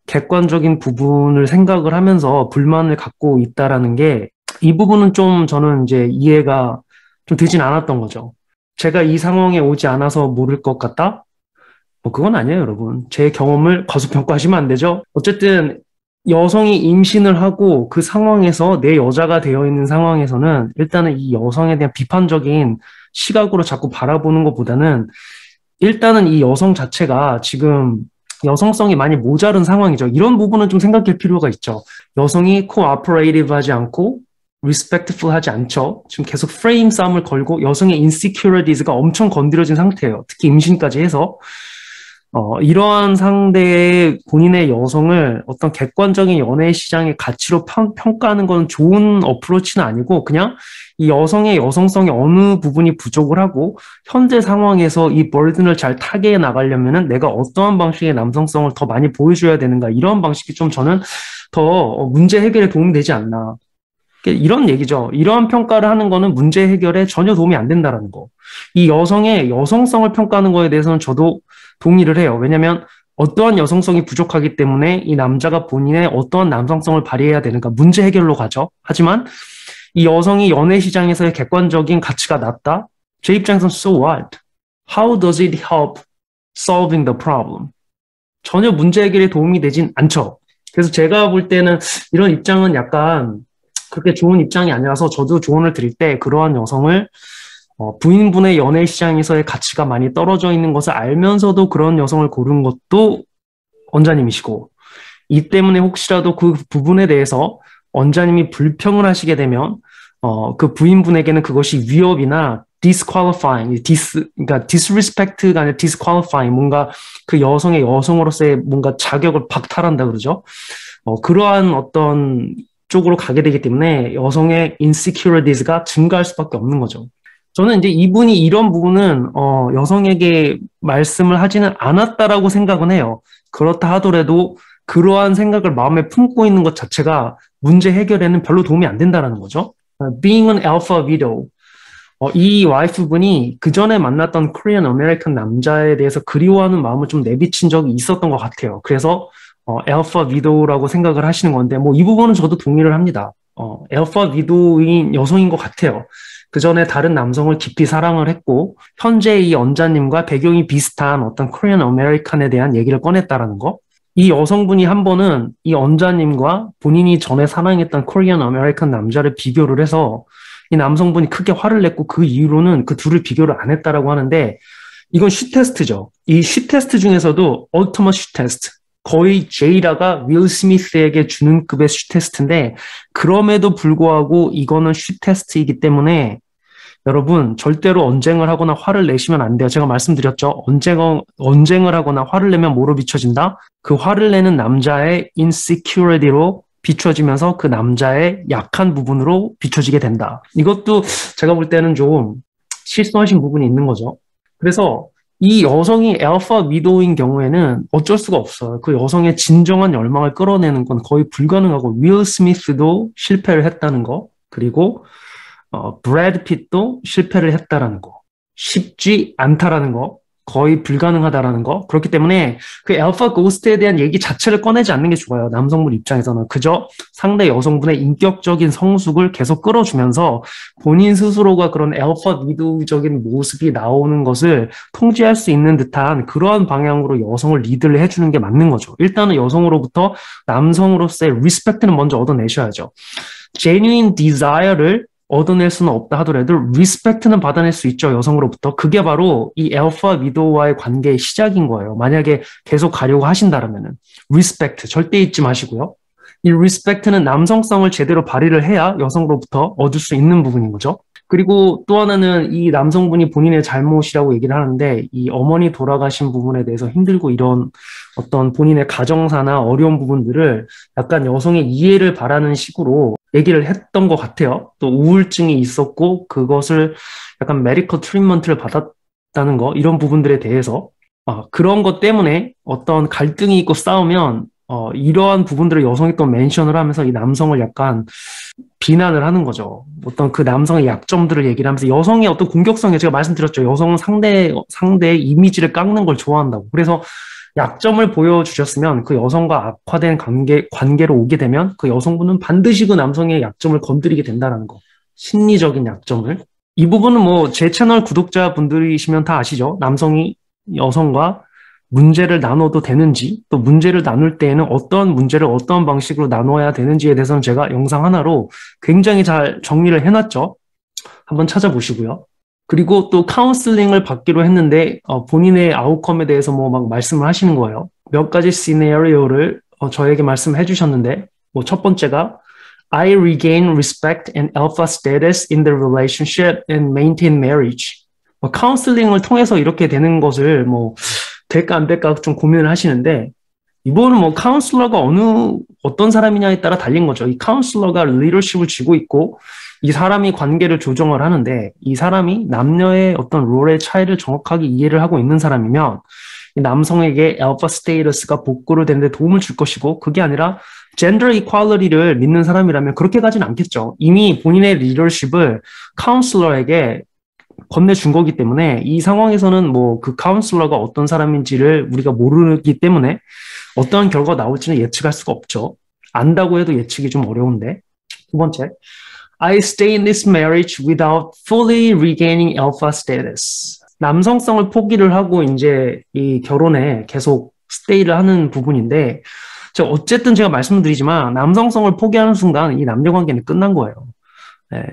객관적인 부분을 생각을 하면서 불만을 갖고 있다라는 게 이 부분은 좀 저는 이제 이해가 좀 되진 않았던 거죠. 제가 이 상황에 오지 않아서 모를 것 같다? 뭐 그건 아니에요, 여러분. 제 경험을 과소평가하시면 안 되죠. 어쨌든 여성이 임신을 하고 그 상황에서 내 여자가 되어 있는 상황에서는 일단은 이 여성에 대한 비판적인 시각으로 자꾸 바라보는 것보다는 일단은 이 여성 자체가 지금 여성성이 많이 모자른 상황이죠. 이런 부분은 좀 생각할 필요가 있죠. 여성이 코오퍼레이티브 하지 않고 respectful 하지 않죠. 지금 계속 프레임 싸움을 걸고 여성의 insecurities가 엄청 건드려진 상태예요. 특히 임신까지 해서 이러한 상대의 본인의 여성을 어떤 객관적인 연애 시장의 가치로 평가하는 건 좋은 어프로치는 아니고 그냥 이 여성의 여성성의 어느 부분이 부족을 하고 현재 상황에서 이 버든을 잘 타개해 나가려면은 내가 어떠한 방식의 남성성을 더 많이 보여줘야 되는가 이런 방식이 좀 저는 더 문제 해결에 도움이 되지 않나. 이런 얘기죠. 이러한 평가를 하는 거는 문제 해결에 전혀 도움이 안 된다라는 거. 이 여성의 여성성을 평가하는 거에 대해서는 저도 동의를 해요. 왜냐하면 어떠한 여성성이 부족하기 때문에 이 남자가 본인의 어떠한 남성성을 발휘해야 되는가 문제 해결로 가죠. 하지만 이 여성이 연애 시장에서의 객관적인 가치가 낮다? 제 입장에서는 so what? How does it help solving the problem? 전혀 문제 해결에 도움이 되진 않죠. 그래서 제가 볼 때는 이런 입장은 약간 그렇게 좋은 입장이 아니라서 저도 조언을 드릴 때 그러한 여성을 부인분의 연애 시장에서의 가치가 많이 떨어져 있는 것을 알면서도 그런 여성을 고른 것도 원자님이시고 이 때문에 혹시라도 그 부분에 대해서 원자님이 불평을 하시게 되면 그 부인분에게는 그것이 위협이나 disqualifying, 그러니까 disrespect가 아니라 disqualifying, 뭔가 그 여성의 여성으로서의 뭔가 자격을 박탈한다 그러죠. 그러한 어떤 쪽으로 가게 되기 때문에 여성의 insecurities가 증가할 수밖에 없는 거죠. 저는 이제 이분이 이런 부분은 여성에게 말씀을 하지는 않았다라고 생각은 해요. 그렇다 하더라도 그러한 생각을 마음에 품고 있는 것 자체가 문제 해결에는 별로 도움이 안 된다라는 거죠. Being an alpha widow. 이 와이프분이 그 전에 만났던 코리안 아메리칸 남자에 대해서 그리워하는 마음을 좀 내비친 적이 있었던 것 같아요. 그래서 alpha widow라고 생각을 하시는 건데 뭐 이 부분은 저도 동의를 합니다. alpha widow인 여성인 것 같아요. 그 전에 다른 남성을 깊이 사랑을 했고 현재 이 언자님과 배경이 비슷한 어떤 코리안 아메리칸에 대한 얘기를 꺼냈다라는 거. 이 여성분이 한 번은 이 언자님과 본인이 전에 사랑했던 코리안 아메리칸 남자를 비교를 해서 이 남성분이 크게 화를 냈고 그 이후로는 그 둘을 비교를 안 했다라고 하는데 이건 쉿 테스트죠. 이 쉿 테스트 중에서도 ultimate 쉿 테스트. 거의 제이라가 윌 스미스에게 주는 급의 쉿 테스트인데 그럼에도 불구하고 이거는 쉿 테스트이기 때문에 여러분 절대로 언쟁을 하거나 화를 내시면 안 돼요. 제가 말씀드렸죠. 언쟁을 하거나 화를 내면 뭐로 비춰진다? 그 화를 내는 남자의 insecurity로 비춰지면서 그 남자의 약한 부분으로 비춰지게 된다. 이것도 제가 볼 때는 좀 실수하신 부분이 있는 거죠. 그래서 이 여성이 알파 위도우인 경우에는 어쩔 수가 없어요. 그 여성의 진정한 열망을 끌어내는 건 거의 불가능하고 윌 스미스도 실패를 했다는 거 그리고 브래드 핏도 실패를 했다라는 거 쉽지 않다라는 거 거의 불가능하다라는 거 그렇기 때문에 그 알파 고스트에 대한 얘기 자체를 꺼내지 않는 게 좋아요. 남성분 입장에서는 그저 상대 여성분의 인격적인 성숙을 계속 끌어주면서 본인 스스로가 그런 알파 리더적인 모습이 나오는 것을 통제할 수 있는 듯한 그러한 방향으로 여성을 리드를 해주는 게 맞는 거죠. 일단은 여성으로부터 남성으로서의 리스펙트는 먼저 얻어내셔야죠. genuine desire를 얻어낼 수는 없다 하더라도 리스펙트는 받아낼 수 있죠. 여성으로부터. 그게 바로 이 알파 위도와의 관계의 시작인 거예요. 만약에 계속 가려고 하신다면은 리스펙트 절대 잊지 마시고요. 이 리스펙트는 남성성을 제대로 발휘를 해야 여성으로부터 얻을 수 있는 부분인 거죠. 그리고 또 하나는 이 남성분이 본인의 잘못이라고 얘기를 하는데 이 어머니 돌아가신 부분에 대해서 힘들고 이런 어떤 본인의 가정사나 어려운 부분들을 약간 여성의 이해를 바라는 식으로 얘기를 했던 것 같아요. 또 우울증이 있었고 그것을 약간 메디컬 트리트먼트를 받았다는 거 이런 부분들에 대해서 그런 것 때문에 어떤 갈등이 있고 싸우면 이러한 부분들을 여성이 또 멘션을 하면서 이 남성을 약간 비난을 하는 거죠. 어떤 그 남성의 약점들을 얘기를 하면서 여성의 어떤 공격성에 제가 말씀드렸죠. 여성은 상대의 이미지를 깎는 걸 좋아한다고. 그래서 약점을 보여주셨으면 그 여성과 악화된 관계로 오게 되면 그 여성분은 반드시 그 남성의 약점을 건드리게 된다는 거. 심리적인 약점을. 이 부분은 뭐 제 채널 구독자분들이시면 다 아시죠? 남성이 여성과 문제를 나눠도 되는지 또 문제를 나눌 때에는 어떤 문제를 어떤 방식으로 나눠야 되는지에 대해서는 제가 영상 하나로 굉장히 잘 정리를 해놨죠. 한번 찾아보시고요. 그리고 또 카운슬링을 받기로 했는데 본인의 아웃컴에 대해서 뭐 막 말씀을 하시는 거예요. 몇 가지 시나리오를 저에게 말씀해 주셨는데 뭐 첫 번째가 I regain respect and alpha status in the relationship and maintain marriage. 카운슬링을 통해서 이렇게 되는 것을 뭐 될까 안 될까 좀 고민을 하시는데 이거는 뭐 카운슬러가 어떤 사람이냐에 따라 달린 거죠. 이 카운슬러가 리더십을 쥐고 있고 이 사람이 관계를 조정을 하는데 이 사람이 남녀의 어떤 롤의 차이를 정확하게 이해를 하고 있는 사람이면 이 남성에게 알파 스테이터스가 복구를 되는데 도움을 줄 것이고 그게 아니라 젠더 이퀄리티를 믿는 사람이라면 그렇게 가진 않겠죠. 이미 본인의 리더십을 카운슬러에게 건네준 거기 때문에 이 상황에서는 뭐 그 카운슬러가 어떤 사람인지를 우리가 모르기 때문에 어떠한 결과가 나올지는 예측할 수가 없죠. 안다고 해도 예측이 좀 어려운데. 두 번째, I stay in this marriage without fully regaining alpha status. 남성성을 포기를 하고 이제 이 결혼에 계속 스테이를 하는 부분인데, 어쨌든 제가 말씀드리지만 남성성을 포기하는 순간 이 남녀 관계는 끝난 거예요.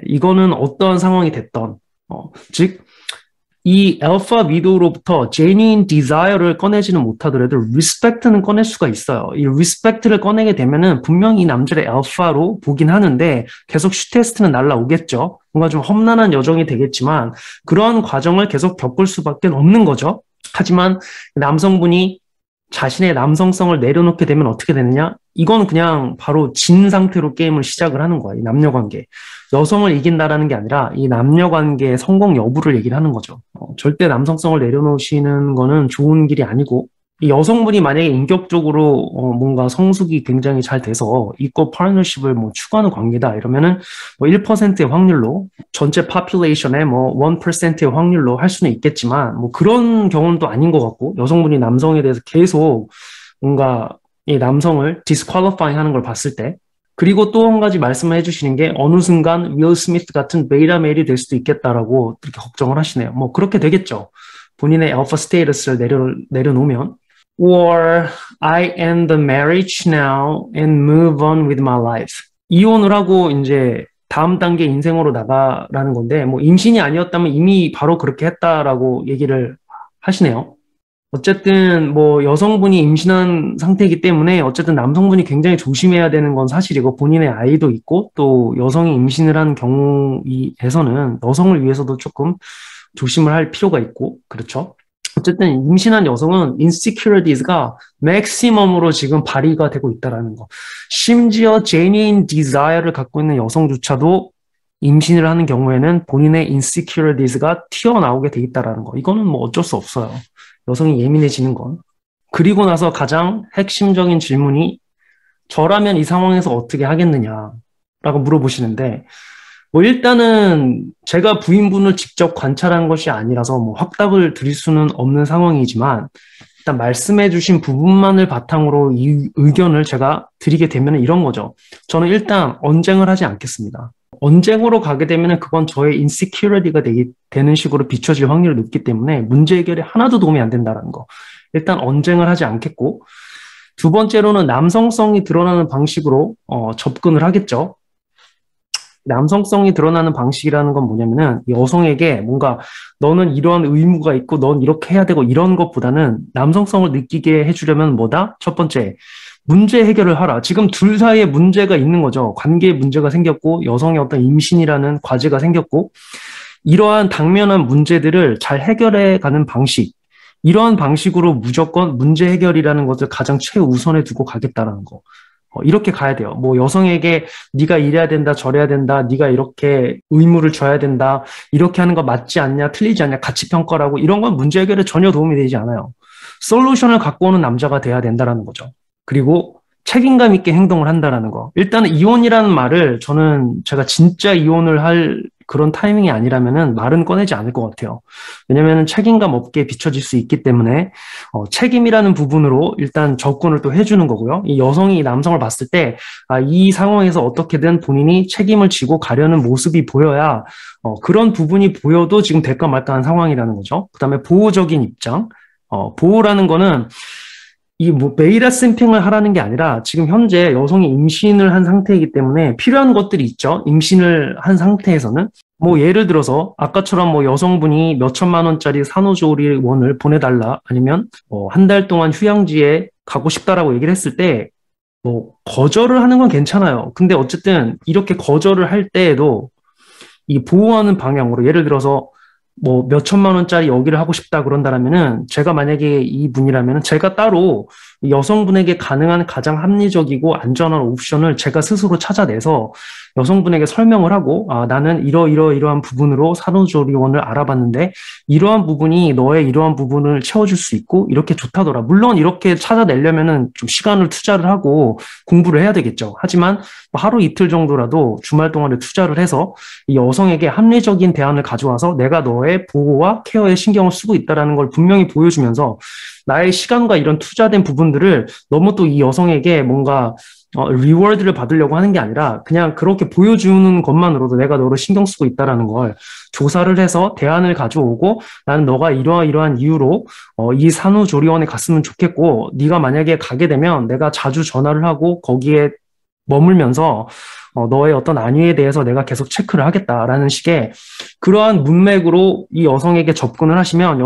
이거는 어떠한 상황이 됐던, 즉, 이 알파 위도우로부터 genuine desire를 꺼내지는 못하더라도 respect는 꺼낼 수가 있어요. 이 respect를 꺼내게 되면은 분명히 이 남자를 알파로 보긴 하는데 계속 슈테스트는 날라오겠죠. 뭔가 좀 험난한 여정이 되겠지만 그러한 과정을 계속 겪을 수밖에 없는 거죠. 하지만 남성분이 자신의 남성성을 내려놓게 되면 어떻게 되느냐? 이건 그냥 바로 진 상태로 게임을 시작을 하는 거야. 이 남녀 관계. 여성을 이긴다라는 게 아니라 이 남녀 관계의 성공 여부를 얘기를 하는 거죠. 절대 남성성을 내려놓으시는 거는 좋은 길이 아니고, 이 여성분이 만약에 인격적으로 뭔가 성숙이 굉장히 잘 돼서 이거 파트너십을 뭐 추구하는 관계다 이러면은 뭐 1%의 확률로 전체 파퓰레이션의 뭐 1%의 확률로 할 수는 있겠지만 뭐 그런 경우는 또 아닌 것 같고, 여성분이 남성에 대해서 계속 뭔가 이 남성을 디스퀄리파잉 하는 걸 봤을 때, 그리고 또 한 가지 말씀을 해주시는 게 어느 순간 윌 스미스 같은 베이타 메일이 될 수도 있겠다라고 이렇게 걱정을 하시네요. 뭐 그렇게 되겠죠. 본인의 알파 스테이터스를 내려놓으면. Or I end the marriage now and move on with my life. 이혼을 하고 이제 다음 단계 인생으로 나가라는 건데, 뭐 임신이 아니었다면 이미 바로 그렇게 했다라고 얘기를 하시네요. 어쨌든 뭐 여성분이 임신한 상태이기 때문에 어쨌든 남성분이 굉장히 조심해야 되는 건 사실이고, 본인의 아이도 있고 또 여성이 임신을 한 경우에서는 여성을 위해서도 조금 조심을 할 필요가 있고, 그렇죠? 어쨌든 임신한 여성은 insecurities가 맥시멈으로 지금 발휘가 되고 있다는 거. 심지어 genuine desire를 갖고 있는 여성조차도 임신을 하는 경우에는 본인의 insecurities가 튀어나오게 돼 있다는 거. 이거는 뭐 어쩔 수 없어요. 여성이 예민해지는 건. 그리고 나서 가장 핵심적인 질문이, 저라면 이 상황에서 어떻게 하겠느냐라고 물어보시는데, 뭐 일단은 제가 부인분을 직접 관찰한 것이 아니라서 뭐 확답을 드릴 수는 없는 상황이지만, 일단 말씀해 주신 부분만을 바탕으로 이 의견을 제가 드리게 되면 이런 거죠. 저는 일단 언쟁을 하지 않겠습니다. 언쟁으로 가게 되면 그건 저의 인시큐리티가 되는 식으로 비춰질 확률이 높기 때문에 문제 해결에 하나도 도움이 안 된다는 거. 일단 언쟁을 하지 않겠고, 두 번째로는 남성성이 드러나는 방식으로 접근을 하겠죠. 남성성이 드러나는 방식이라는 건 뭐냐면은 여성에게 뭔가 너는 이러한 의무가 있고 넌 이렇게 해야 되고 이런 것보다는 남성성을 느끼게 해주려면 뭐다? 첫 번째, 문제 해결을 하라. 지금 둘 사이에 문제가 있는 거죠. 관계에 문제가 생겼고 여성의 어떤 임신이라는 과제가 생겼고, 이러한 당면한 문제들을 잘 해결해 가는 방식, 이러한 방식으로 무조건 문제 해결이라는 것을 가장 최우선에 두고 가겠다라는 거. 이렇게 가야 돼요. 뭐 여성에게 네가 이래야 된다, 저래야 된다, 네가 이렇게 의무를 져야 된다, 이렇게 하는 거 맞지 않냐, 틀리지 않냐, 가치 평가라고 이런 건 문제 해결에 전혀 도움이 되지 않아요. 솔루션을 갖고 오는 남자가 돼야 된다라는 거죠. 그리고 책임감 있게 행동을 한다라는 거. 일단은 이혼이라는 말을 저는 제가 진짜 이혼을 할 그런 타이밍이 아니라면은 말은 꺼내지 않을 것 같아요. 왜냐면은 책임감 없게 비춰질 수 있기 때문에 책임이라는 부분으로 일단 접근을 또 해주는 거고요. 이 여성이 남성을 봤을 때 이 상황에서 어떻게든 본인이 책임을 지고 가려는 모습이 보여야 그런 부분이 보여도 지금 될까 말까 한 상황이라는 거죠. 그다음에 보호적인 입장. 보호라는 거는 이 뭐 베이라 샘핑을 하라는 게 아니라 지금 현재 여성이 임신을 한 상태이기 때문에 필요한 것들이 있죠. 임신을 한 상태에서는 뭐 예를 들어서 아까처럼 뭐 여성분이 몇 천만 원짜리 산후조리원을 보내달라, 아니면 한 달 동안 휴양지에 가고 싶다라고 얘기를 했을 때 뭐 거절을 하는 건 괜찮아요. 근데 어쨌든 이렇게 거절을 할 때에도 이 보호하는 방향으로, 예를 들어서 뭐 몇 천만 원짜리 여기를 하고 싶다 그런다라면은, 제가 만약에 이분이라면은 제가 따로 여성분에게 가능한 가장 합리적이고 안전한 옵션을 제가 스스로 찾아내서 여성분에게 설명을 하고, 나는 이러이러한 부분으로 산후조리원을 알아봤는데, 이러한 부분이 너의 이러한 부분을 채워줄 수 있고, 이렇게 좋다더라. 물론 이렇게 찾아내려면은 좀 시간을 투자를 하고 공부를 해야 되겠죠. 하지만 하루 이틀 정도라도 주말 동안에 투자를 해서 이 여성에게 합리적인 대안을 가져와서 내가 너의 보호와 케어에 신경을 쓰고 있다는 걸 분명히 보여주면서 나의 시간과 이런 투자된 부분들을 너무 또 이 여성에게 뭔가 리워드를 받으려고 하는 게 아니라 그냥 그렇게 보여주는 것만으로도 내가 너를 신경 쓰고 있다는 걸 조사를 해서 대안을 가져오고 나는 너가 이러한 이유로 이 산후조리원에 갔으면 좋겠고 네가 만약에 가게 되면 내가 자주 전화를 하고 거기에 머물면서 너의 어떤 안위에 대해서 내가 계속 체크를 하겠다라는 식의 그러한 문맥으로 이 여성에게 접근을 하시면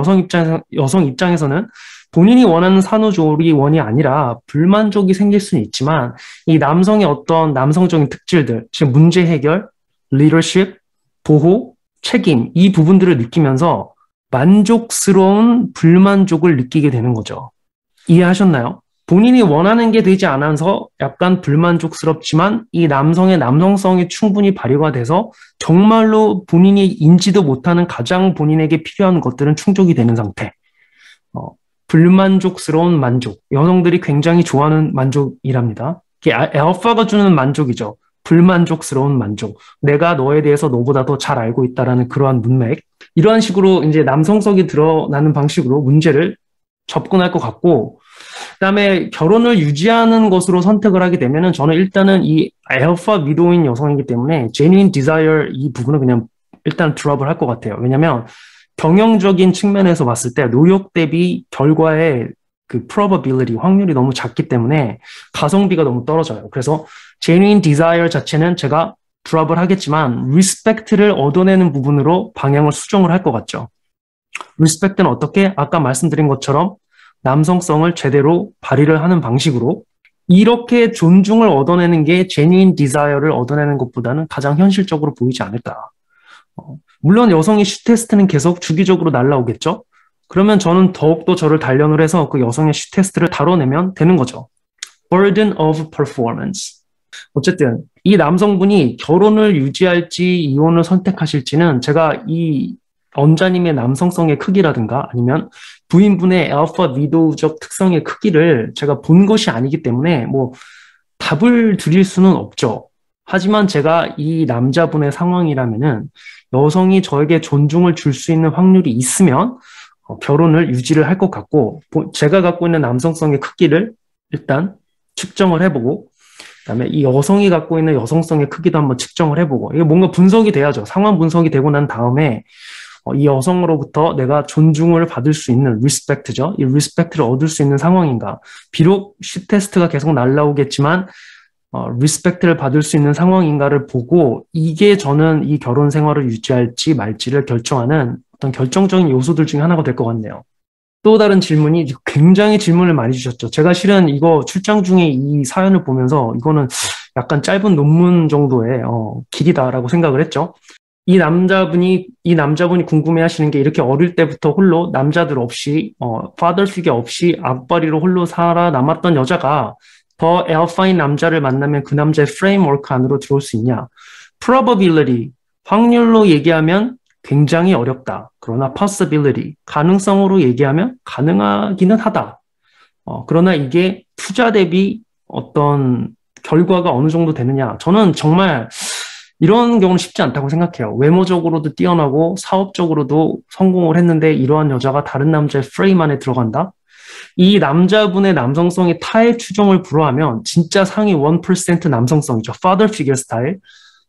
여성 입장에서는 본인이 원하는 산후조리원이 아니라 불만족이 생길 수는 있지만 이 남성의 어떤 남성적인 특질들, 즉 문제 해결, 리더십, 보호, 책임 이 부분들을 느끼면서 만족스러운 불만족을 느끼게 되는 거죠. 이해하셨나요? 본인이 원하는 게 되지 않아서 약간 불만족스럽지만 이 남성의 남성성이 충분히 발휘가 돼서 정말로 본인이 인지도 못하는 가장 본인에게 필요한 것들은 충족이 되는 상태. 불만족스러운 만족. 여성들이 굉장히 좋아하는 만족이랍니다. 이게 알파가 주는 만족이죠. 불만족스러운 만족. 내가 너에 대해서 너보다 더 잘 알고 있다라는 그러한 문맥. 이러한 식으로 이제 남성성이 드러나는 방식으로 문제를 접근할 것 같고, 그다음에 결혼을 유지하는 것으로 선택을 하게 되면은 저는 일단은 이 알파 미도인 여성이기 때문에 genuine desire 이 부분은 그냥 일단 드롭을 할 것 같아요. 왜냐면 경영적인 측면에서 봤을 때 노력 대비 결과의 그 probability 확률이 너무 작기 때문에 가성비가 너무 떨어져요. 그래서 genuine desire 자체는 제가 드롭을 하겠지만 respect를 얻어내는 부분으로 방향을 수정을 할 것 같죠. respect는 어떻게? 아까 말씀드린 것처럼 남성성을 제대로 발휘를 하는 방식으로 이렇게 존중을 얻어내는 게 genuine desire를 얻어내는 것보다는 가장 현실적으로 보이지 않을까. 물론 여성의 슈 테스트는 계속 주기적으로 날라오겠죠. 그러면 저는 더욱더 저를 단련을 해서 그 여성의 슈 테스트를 다뤄내면 되는 거죠. burden of performance. 어쨌든 이 남성분이 결혼을 유지할지 이혼을 선택하실지는 제가 이 원자님의 남성성의 크기라든가 아니면 부인분의 알파 위도우적 특성의 크기를 제가 본 것이 아니기 때문에 뭐 답을 드릴 수는 없죠. 하지만 제가 이 남자분의 상황이라면은 여성이 저에게 존중을 줄 수 있는 확률이 있으면 결혼을 유지를 할 것 같고 제가 갖고 있는 남성성의 크기를 일단 측정을 해보고 그다음에 이 여성이 갖고 있는 여성성의 크기도 한번 측정을 해보고 이게 뭔가 분석이 돼야죠. 상황 분석이 되고 난 다음에 이 여성으로부터 내가 존중을 받을 수 있는 리스펙트죠. 이 리스펙트를 얻을 수 있는 상황인가. 비록 슈 테스트가 계속 날라오겠지만 리스펙트를 받을 수 있는 상황인가를 보고 이게 저는 이 결혼 생활을 유지할지 말지를 결정하는 어떤 결정적인 요소들 중에 하나가 될 것 같네요. 또 다른 질문이 굉장히 질문을 많이 주셨죠. 제가 실은 이거 출장 중에 이 사연을 보면서 이거는 약간 짧은 논문 정도의 길이다라고 생각을 했죠. 이 남자분이 궁금해 하시는 게 이렇게 어릴 때부터 홀로 남자들 없이, father figure 없이 앞벌이로 홀로 살아남았던 여자가 더 알파인 남자를 만나면 그 남자의 프레임워크 안으로 들어올 수 있냐? probability, 확률로 얘기하면 굉장히 어렵다. 그러나 possibility, 가능성으로 얘기하면 가능하기는 하다. 그러나 이게 투자 대비 어떤 결과가 어느 정도 되느냐? 저는 정말 이런 경우는 쉽지 않다고 생각해요. 외모적으로도 뛰어나고 사업적으로도 성공을 했는데 이러한 여자가 다른 남자의 프레임 안에 들어간다? 이 남자분의 남성성이 타의 추종을 불허하면 진짜 상위 1% 남성성이죠. father figure 스타일.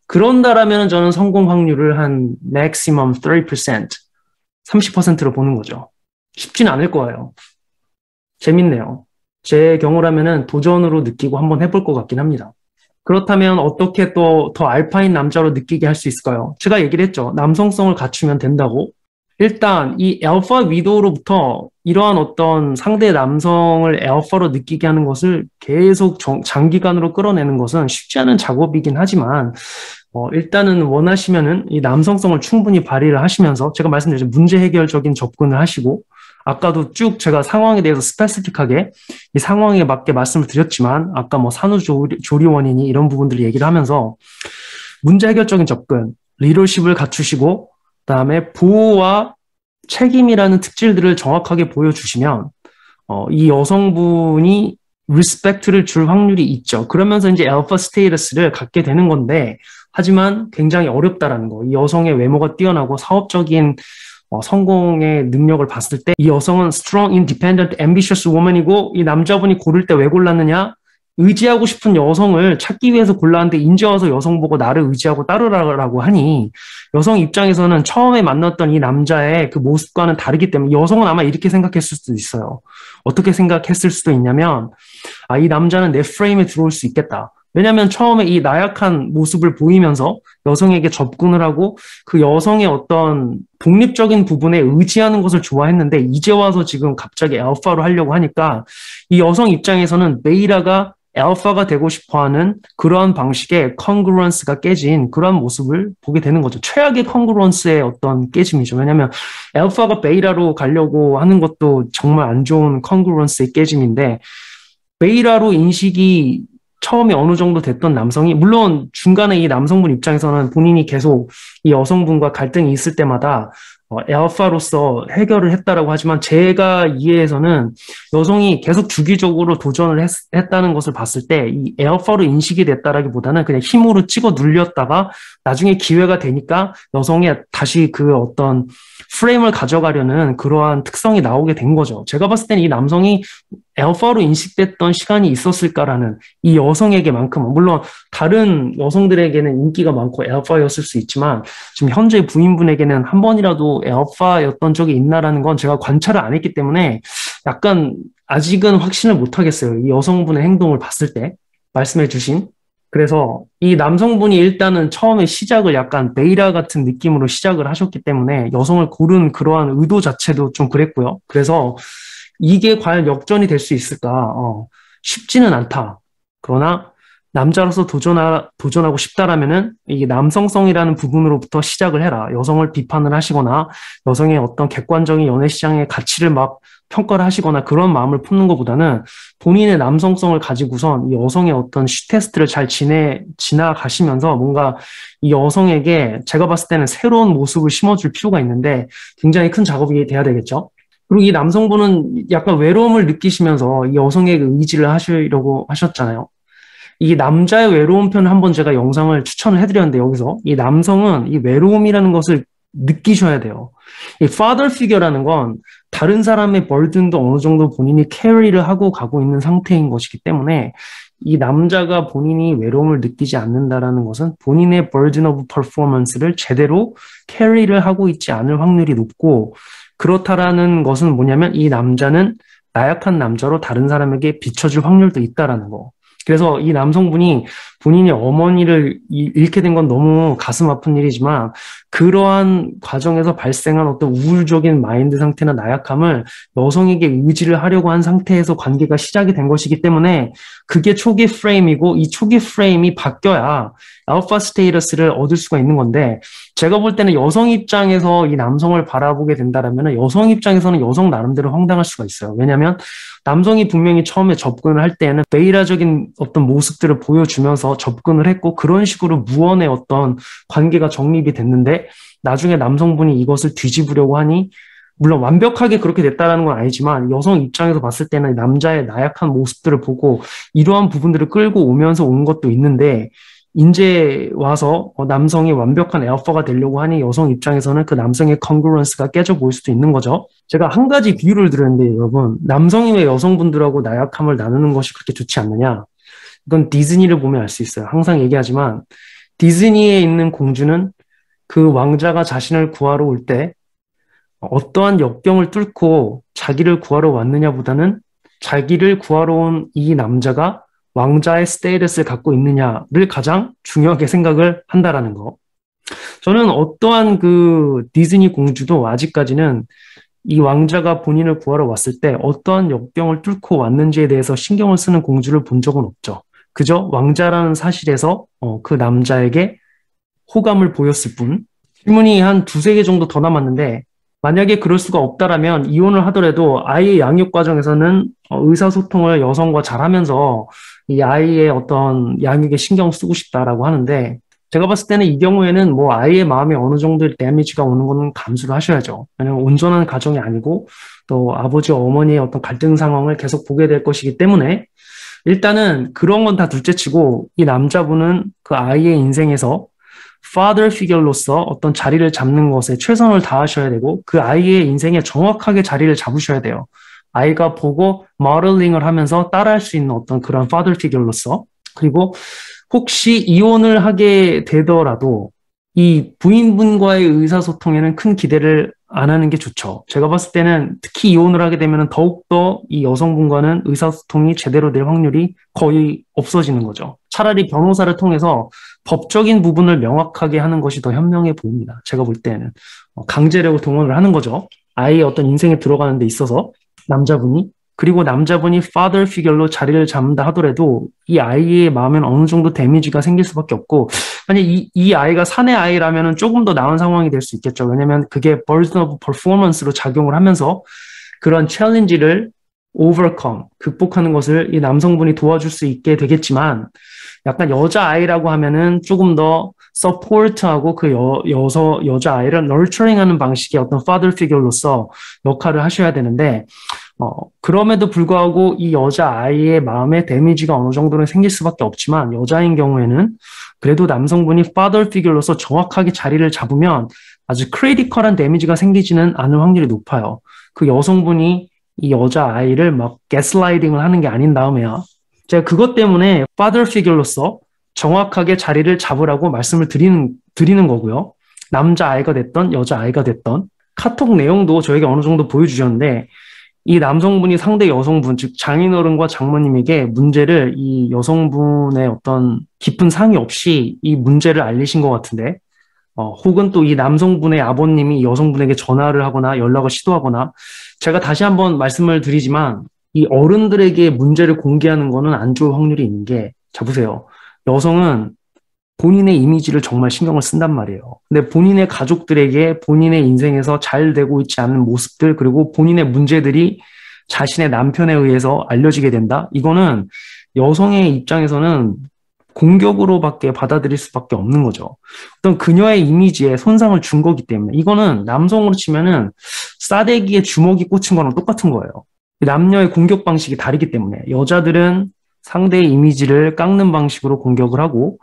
그런다라면 저는 성공 확률을 한 maximum 30%, 30%로 보는 거죠. 쉽지는 않을 거예요. 재밌네요. 제 경우라면은 도전으로 느끼고 한번 해볼 것 같긴 합니다. 그렇다면 어떻게 또 더 알파인 남자로 느끼게 할 수 있을까요? 제가 얘기를 했죠. 남성성을 갖추면 된다고. 일단 이 알파 위도우로부터 이러한 어떤 상대 남성을 알파로 느끼게 하는 것을 계속 장기간으로 끌어내는 것은 쉽지 않은 작업이긴 하지만 일단은 원하시면은 이 남성성을 충분히 발휘를 하시면서 제가 말씀드린 문제 해결적인 접근을 하시고 아까도 쭉 제가 상황에 대해서 스페시픽하게 이 상황에 맞게 말씀을 드렸지만 아까 뭐 산후조리원이니 이런 부분들을 얘기를 하면서 문제 해결적인 접근, 리더십을 갖추시고 그다음에 보호와 책임이라는 특질들을 정확하게 보여주시면 이 여성분이 리스펙트를 줄 확률이 있죠. 그러면서 이제 알파 스테이터스를 갖게 되는 건데 하지만 굉장히 어렵다라는 거. 이 여성의 외모가 뛰어나고 사업적인 성공의 능력을 봤을 때 이 여성은 strong, independent, ambitious woman이고 이 남자분이 고를 때 왜 골랐느냐? 의지하고 싶은 여성을 찾기 위해서 골랐는데 이제 와서 여성 보고 나를 의지하고 따르라고 하니 여성 입장에서는 처음에 만났던 이 남자의 그 모습과는 다르기 때문에 여성은 아마 이렇게 생각했을 수도 있어요. 어떻게 생각했을 수도 있냐면 이 남자는 내 프레임에 들어올 수 있겠다. 왜냐하면 처음에 이 나약한 모습을 보이면서 여성에게 접근을 하고 그 여성의 어떤 독립적인 부분에 의지하는 것을 좋아했는데 이제 와서 지금 갑자기 알파로 하려고 하니까 이 여성 입장에서는 메이라가 알파가 되고 싶어하는 그러한 방식의 컨그루언스가 깨진 그러한 모습을 보게 되는 거죠. 최악의 컨그루언스의 어떤 깨짐이죠. 왜냐하면 알파가 베이라로 가려고 하는 것도 정말 안 좋은 컨그루언스의 깨짐인데 베이라로 인식이 처음에 어느 정도 됐던 남성이 물론 중간에 이 남성분 입장에서는 본인이 계속 이 여성분과 갈등이 있을 때마다 알파로서 해결을 했다라고 하지만 제가 이해해서는 여성이 계속 주기적으로 도전을 했다는 것을 봤을 때 이 알파로 인식이 됐다라기보다는 그냥 힘으로 찍어 눌렸다가 나중에 기회가 되니까 여성의 다시 그 어떤 프레임을 가져가려는 그러한 특성이 나오게 된 거죠. 제가 봤을 때는 이 남성이 알파로 인식됐던 시간이 있었을까라는 이 여성에게만큼은 물론 다른 여성들에게는 인기가 많고 알파였을 수 있지만 지금 현재 부인분에게는 한 번이라도 알파였던 적이 있나라는 건 제가 관찰을 안 했기 때문에 약간 아직은 확신을 못 하겠어요. 이 여성분의 행동을 봤을 때 말씀해 주신 그래서 이 남성분이 일단은 처음에 시작을 약간 베이라 같은 느낌으로 시작을 하셨기 때문에 여성을 고른 그러한 의도 자체도 좀 그랬고요. 그래서 이게 과연 역전이 될 수 있을까? 쉽지는 않다. 그러나 남자로서 도전하고 싶다라면은 이게 남성성이라는 부분으로부터 시작을 해라. 여성을 비판을 하시거나 여성의 어떤 객관적인 연애 시장의 가치를 막 평가를 하시거나 그런 마음을 품는 것보다는 본인의 남성성을 가지고선 이 여성의 어떤 테스트를 잘 지나가시면서 뭔가 이 여성에게 제가 봤을 때는 새로운 모습을 심어줄 필요가 있는데 굉장히 큰 작업이 돼야 되겠죠. 그리고 이 남성분은 약간 외로움을 느끼시면서 이 여성에게 의지를 하시려고 하셨잖아요. 이 남자의 외로움 편을 한번 제가 영상을 추천을 해드렸는데 여기서 이 남성은 이 외로움이라는 것을 느끼셔야 돼요. 이 father figure라는 건 다른 사람의 burden도 어느 정도 본인이 캐리를 하고 가고 있는 상태인 것이기 때문에 이 남자가 본인이 외로움을 느끼지 않는다라는 것은 본인의 burden of performance를 제대로 캐리를 하고 있지 않을 확률이 높고 그렇다라는 것은 뭐냐면 이 남자는 나약한 남자로 다른 사람에게 비춰줄 확률도 있다라는 거. 그래서 이 남성분이 본인이 어머니를 잃게 된 건 너무 가슴 아픈 일이지만 그러한 과정에서 발생한 어떤 우울적인 마인드 상태나 나약함을 여성에게 의지를 하려고 한 상태에서 관계가 시작이 된 것이기 때문에 그게 초기 프레임이고 이 초기 프레임이 바뀌어야 알파 스테이터스를 얻을 수가 있는 건데 제가 볼 때는 여성 입장에서 이 남성을 바라보게 된다라면 여성 입장에서는 여성 나름대로 황당할 수가 있어요. 왜냐하면 남성이 분명히 처음에 접근을 할 때는 베이라적인 어떤 모습들을 보여주면서 접근을 했고 그런 식으로 무언의 어떤 관계가 정립이 됐는데 나중에 남성분이 이것을 뒤집으려고 하니 물론 완벽하게 그렇게 됐다는 건 아니지만 여성 입장에서 봤을 때는 남자의 나약한 모습들을 보고 이러한 부분들을 끌고 오면서 온 것도 있는데 이제 와서 남성이 완벽한 알파가 되려고 하니 여성 입장에서는 그 남성의 컨그루언스가 깨져 보일 수도 있는 거죠. 제가 한 가지 비유를 드렸는데 여러분 남성이 왜 여성분들하고 나약함을 나누는 것이 그렇게 좋지 않느냐. 이건 디즈니를 보면 알 수 있어요. 항상 얘기하지만 디즈니에 있는 공주는 그 왕자가 자신을 구하러 올 때 어떠한 역경을 뚫고 자기를 구하러 왔느냐보다는 자기를 구하러 온 이 남자가 왕자의 스테이터스를 갖고 있느냐를 가장 중요하게 생각을 한다라는 거. 저는 어떠한 그 디즈니 공주도 아직까지는 이 왕자가 본인을 구하러 왔을 때 어떠한 역경을 뚫고 왔는지에 대해서 신경을 쓰는 공주를 본 적은 없죠. 그저 왕자라는 사실에서 그 남자에게 호감을 보였을 뿐. 질문이 한 두세 개 정도 더 남았는데 만약에 그럴 수가 없다라면 이혼을 하더라도 아이의 양육 과정에서는 의사소통을 여성과 잘하면서 이 아이의 어떤 양육에 신경 쓰고 싶다라고 하는데 제가 봤을 때는 이 경우에는 뭐 아이의 마음에 어느 정도의 데미지가 오는 거는 감수를 하셔야죠. 왜냐하면 온전한 가정이 아니고 또 아버지와 어머니의 어떤 갈등 상황을 계속 보게 될 것이기 때문에 일단은 그런 건 다 둘째치고 이 남자분은 그 아이의 인생에서 father figure로서 어떤 자리를 잡는 것에 최선을 다하셔야 되고 그 아이의 인생에 정확하게 자리를 잡으셔야 돼요. 아이가 보고 모델링을 하면서 따라할 수 있는 어떤 그런 father figure로서 그리고 혹시 이혼을 하게 되더라도 이 부인분과의 의사소통에는 큰 기대를 안 하는 게 좋죠. 제가 봤을 때는 특히 이혼을 하게 되면 더욱더 이 여성분과는 의사소통이 제대로 될 확률이 거의 없어지는 거죠. 차라리 변호사를 통해서 법적인 부분을 명확하게 하는 것이 더 현명해 보입니다. 제가 볼 때는 강제력을 동원을 하는 거죠. 아이의 어떤 인생에 들어가는 데 있어서 남자분이 그리고 남자분이 father figure로 자리를 잡는다 하더라도 이 아이의 마음엔 어느 정도 데미지가 생길 수밖에 없고 만약 이 아이가 사내 아이라면 조금 더 나은 상황이 될 수 있겠죠. 왜냐하면 그게 burden of performance로 작용을 하면서 그런 챌린지를 overcome, 극복하는 것을 이 남성분이 도와줄 수 있게 되겠지만 약간 여자아이라고 하면은 조금 더 서포트하고 그 여자아이를 nurturing하는 방식의 어떤 father figure로서 역할을 하셔야 되는데 그럼에도 불구하고 이 여자아이의 마음에 데미지가 어느 정도는 생길 수밖에 없지만 여자인 경우에는 그래도 남성분이 father figure로서 정확하게 자리를 잡으면 아주 크리티컬한 데미지가 생기지는 않을 확률이 높아요. 그 여성분이 이 여자아이를 막 가스라이팅을 하는 게 아닌 다음에야 제가 그것 때문에 father figure로서 정확하게 자리를 잡으라고 말씀을 드리는 거고요. 남자아이가 됐던 여자아이가 됐던 카톡 내용도 저에게 어느 정도 보여주셨는데 이 남성분이 상대 여성분, 즉 장인어른과 장모님에게 문제를 이 여성분의 어떤 깊은 상의 없이 이 문제를 알리신 것 같은데 혹은 또 이 남성분의 아버님이 여성분에게 전화를 하거나 연락을 시도하거나 제가 다시 한번 말씀을 드리지만 이 어른들에게 문제를 공개하는 거는 안 좋을 확률이 있는 게 자 보세요. 여성은 본인의 이미지를 정말 신경을 쓴단 말이에요. 근데 본인의 가족들에게 본인의 인생에서 잘 되고 있지 않은 모습들 그리고 본인의 문제들이 자신의 남편에 의해서 알려지게 된다? 이거는 여성의 입장에서는 공격으로밖에 받아들일 수밖에 없는 거죠. 어떤 그녀의 이미지에 손상을 준 거기 때문에 이거는 남성으로 치면은 싸대기에 주먹이 꽂힌 거랑 똑같은 거예요. 남녀의 공격 방식이 다르기 때문에 여자들은 상대의 이미지를 깎는 방식으로 공격을 하고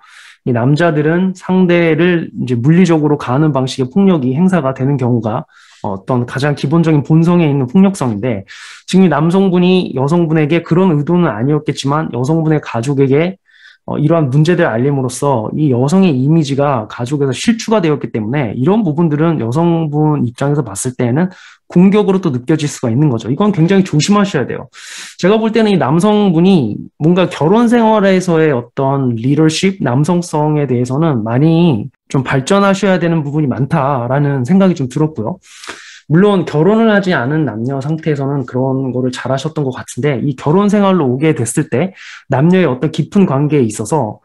이 남자들은 상대를 이제 물리적으로 가하는 방식의 폭력이 행사가 되는 경우가 어떤 가장 기본적인 본성에 있는 폭력성인데 지금 이 남성분이 여성분에게 그런 의도는 아니었겠지만 여성분의 가족에게 이러한 문제들을 알림으로써 이 여성의 이미지가 가족에서 실추가 되었기 때문에 이런 부분들은 여성분 입장에서 봤을 때에는 공격으로 또 느껴질 수가 있는 거죠. 이건 굉장히 조심하셔야 돼요. 제가 볼 때는 이 남성분이 뭔가 결혼 생활에서의 어떤 리더십, 남성성에 대해서는 많이 좀 발전하셔야 되는 부분이 많다라는 생각이 좀 들었고요. 물론 결혼을 하지 않은 남녀 상태에서는 그런 거를 잘하셨던 것 같은데 이 결혼 생활로 오게 됐을 때 남녀의 어떤 깊은 관계에 있어서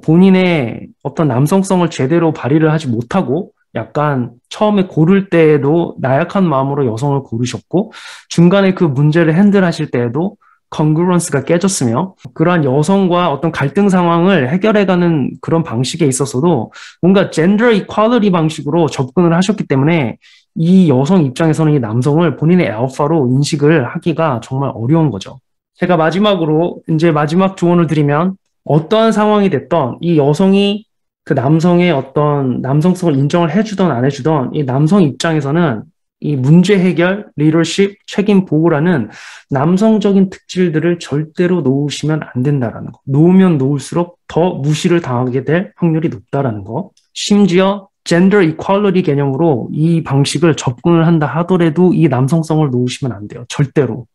본인의 어떤 남성성을 제대로 발휘를 하지 못하고 약간 처음에 고를 때에도 나약한 마음으로 여성을 고르셨고 중간에 그 문제를 핸들하실 때에도 컨그런스가 깨졌으며 그러한 여성과 어떤 갈등 상황을 해결해가는 그런 방식에 있어서도 뭔가 젠더 이퀄리티 방식으로 접근을 하셨기 때문에 이 여성 입장에서는 이 남성을 본인의 알파로 인식을 하기가 정말 어려운 거죠. 제가 마지막으로 이제 마지막 조언을 드리면 어떠한 상황이 됐던 이 여성이 그 남성의 어떤 남성성을 인정을 해주던 안 해주던 이 남성 입장에서는 이 문제 해결, 리더십, 책임 보호라는 남성적인 특질들을 절대로 놓으시면 안 된다라는 거. 놓으면 놓을수록 더 무시를 당하게 될 확률이 높다라는 거. 심지어 젠더 이퀄리티 개념으로 이 방식을 접근을 한다 하더라도 이 남성성을 놓으시면 안 돼요. 절대로.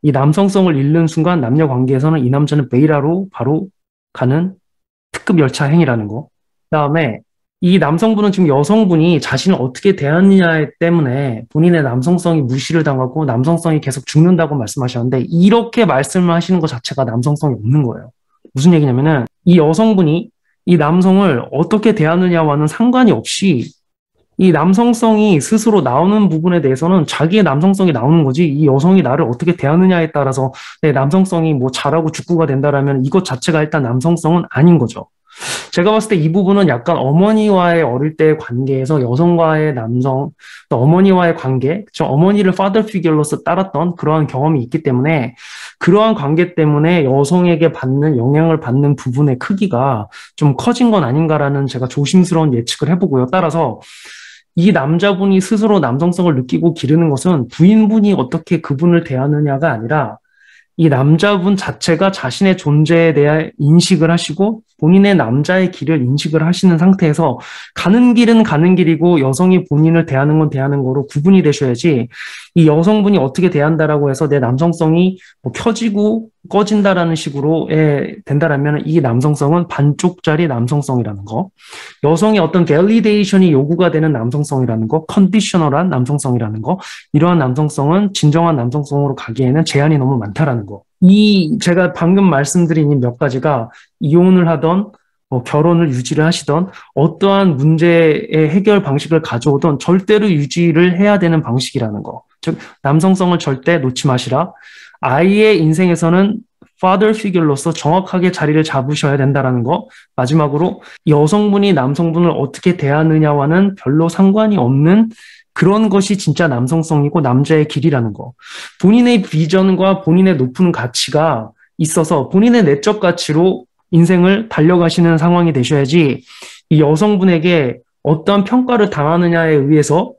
이 남성성을 잃는 순간 남녀 관계에서는 이 남자는 베이라로 바로 가는 특급 열차 행위라는 거. 그다음에 이 남성분은 지금 여성분이 자신을 어떻게 대하느냐 때문에 본인의 남성성이 무시를 당하고 남성성이 계속 죽는다고 말씀하셨는데 이렇게 말씀을 하시는 것 자체가 남성성이 없는 거예요. 무슨 얘기냐면은 이 여성분이 이 남성을 어떻게 대하느냐와는 상관이 없이 이 남성성이 스스로 나오는 부분에 대해서는 자기의 남성성이 나오는 거지, 이 여성이 나를 어떻게 대하느냐에 따라서 내 남성성이 뭐 잘하고 죽고가 된다라면 이것 자체가 일단 남성성은 아닌 거죠. 제가 봤을 때 이 부분은 약간 어머니와의 어릴 때의 관계에서 여성과의 남성, 또 어머니와의 관계, 저 어머니를 father figure로서 따랐던 그러한 경험이 있기 때문에 그러한 관계 때문에 여성에게 받는 영향을 받는 부분의 크기가 좀 커진 건 아닌가라는 제가 조심스러운 예측을 해보고요. 따라서 이 남자분이 스스로 남성성을 느끼고 기르는 것은 부인분이 어떻게 그분을 대하느냐가 아니라 이 남자분 자체가 자신의 존재에 대해 인식을 하시고 본인의 남자의 길을 인식을 하시는 상태에서 가는 길은 가는 길이고 여성이 본인을 대하는 건 대하는 거로 구분이 되셔야지 이 여성분이 어떻게 대한다라고 해서 내 남성성이 뭐 켜지고 꺼진다라는 식으로 된다라면 이 남성성은 반쪽짜리 남성성이라는 거, 여성의 어떤 밸리데이션이 요구가 되는 남성성이라는 거, 컨디셔널한 남성성이라는 거, 이러한 남성성은 진정한 남성성으로 가기에는 제한이 너무 많다라는 거. 이 제가 방금 말씀드린 이 몇 가지가 이혼을 하던 결혼을 유지를 하시던 어떠한 문제의 해결 방식을 가져오던 절대로 유지를 해야 되는 방식이라는 거. 즉 남성성을 절대 놓지 마시라. 아이의 인생에서는 father figure로서 정확하게 자리를 잡으셔야 된다라는 거. 마지막으로 여성분이 남성분을 어떻게 대하느냐와는 별로 상관이 없는 그런 것이 진짜 남성성이고 남자의 길이라는 거. 본인의 비전과 본인의 높은 가치가 있어서 본인의 내적 가치로 인생을 달려가시는 상황이 되셔야지 이 여성분에게 어떠한 평가를 당하느냐에 의해서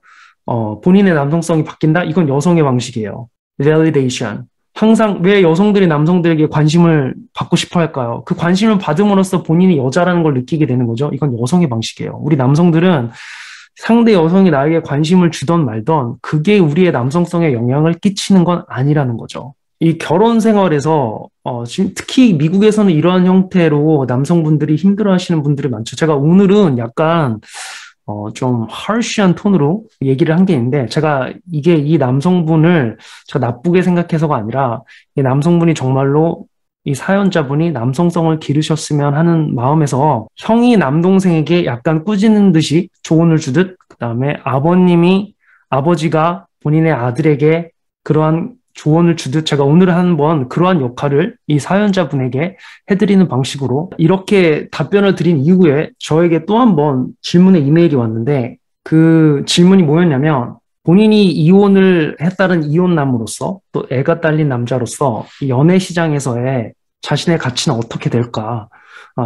본인의 남성성이 바뀐다? 이건 여성의 방식이에요. validation. 항상 왜 여성들이 남성들에게 관심을 받고 싶어 할까요? 그 관심을 받음으로써 본인이 여자라는 걸 느끼게 되는 거죠. 이건 여성의 방식이에요. 우리 남성들은 상대 여성이 나에게 관심을 주던 말던 그게 우리의 남성성에 영향을 끼치는 건 아니라는 거죠. 이 결혼 생활에서 지금 특히 미국에서는 이러한 형태로 남성분들이 힘들어하시는 분들이 많죠. 제가 오늘은 약간 좀 harsh한 톤으로 얘기를 한 게 있는데 제가 이게 이 남성분을 제가 나쁘게 생각해서가 아니라 이 남성분이 정말로 이 사연자분이 남성성을 기르셨으면 하는 마음에서 형이 남동생에게 약간 꾸짖는 듯이 조언을 주듯 그다음에 아버지가 본인의 아들에게 그러한 조언을 주듯 제가 오늘 한번 그러한 역할을 이 사연자분에게 해드리는 방식으로 이렇게 답변을 드린 이후에 저에게 또 한 번 질문의 이메일이 왔는데 그 질문이 뭐였냐면 본인이 이혼을 했다는 이혼남으로서 또 애가 딸린 남자로서 이 연애 시장에서의 자신의 가치는 어떻게 될까?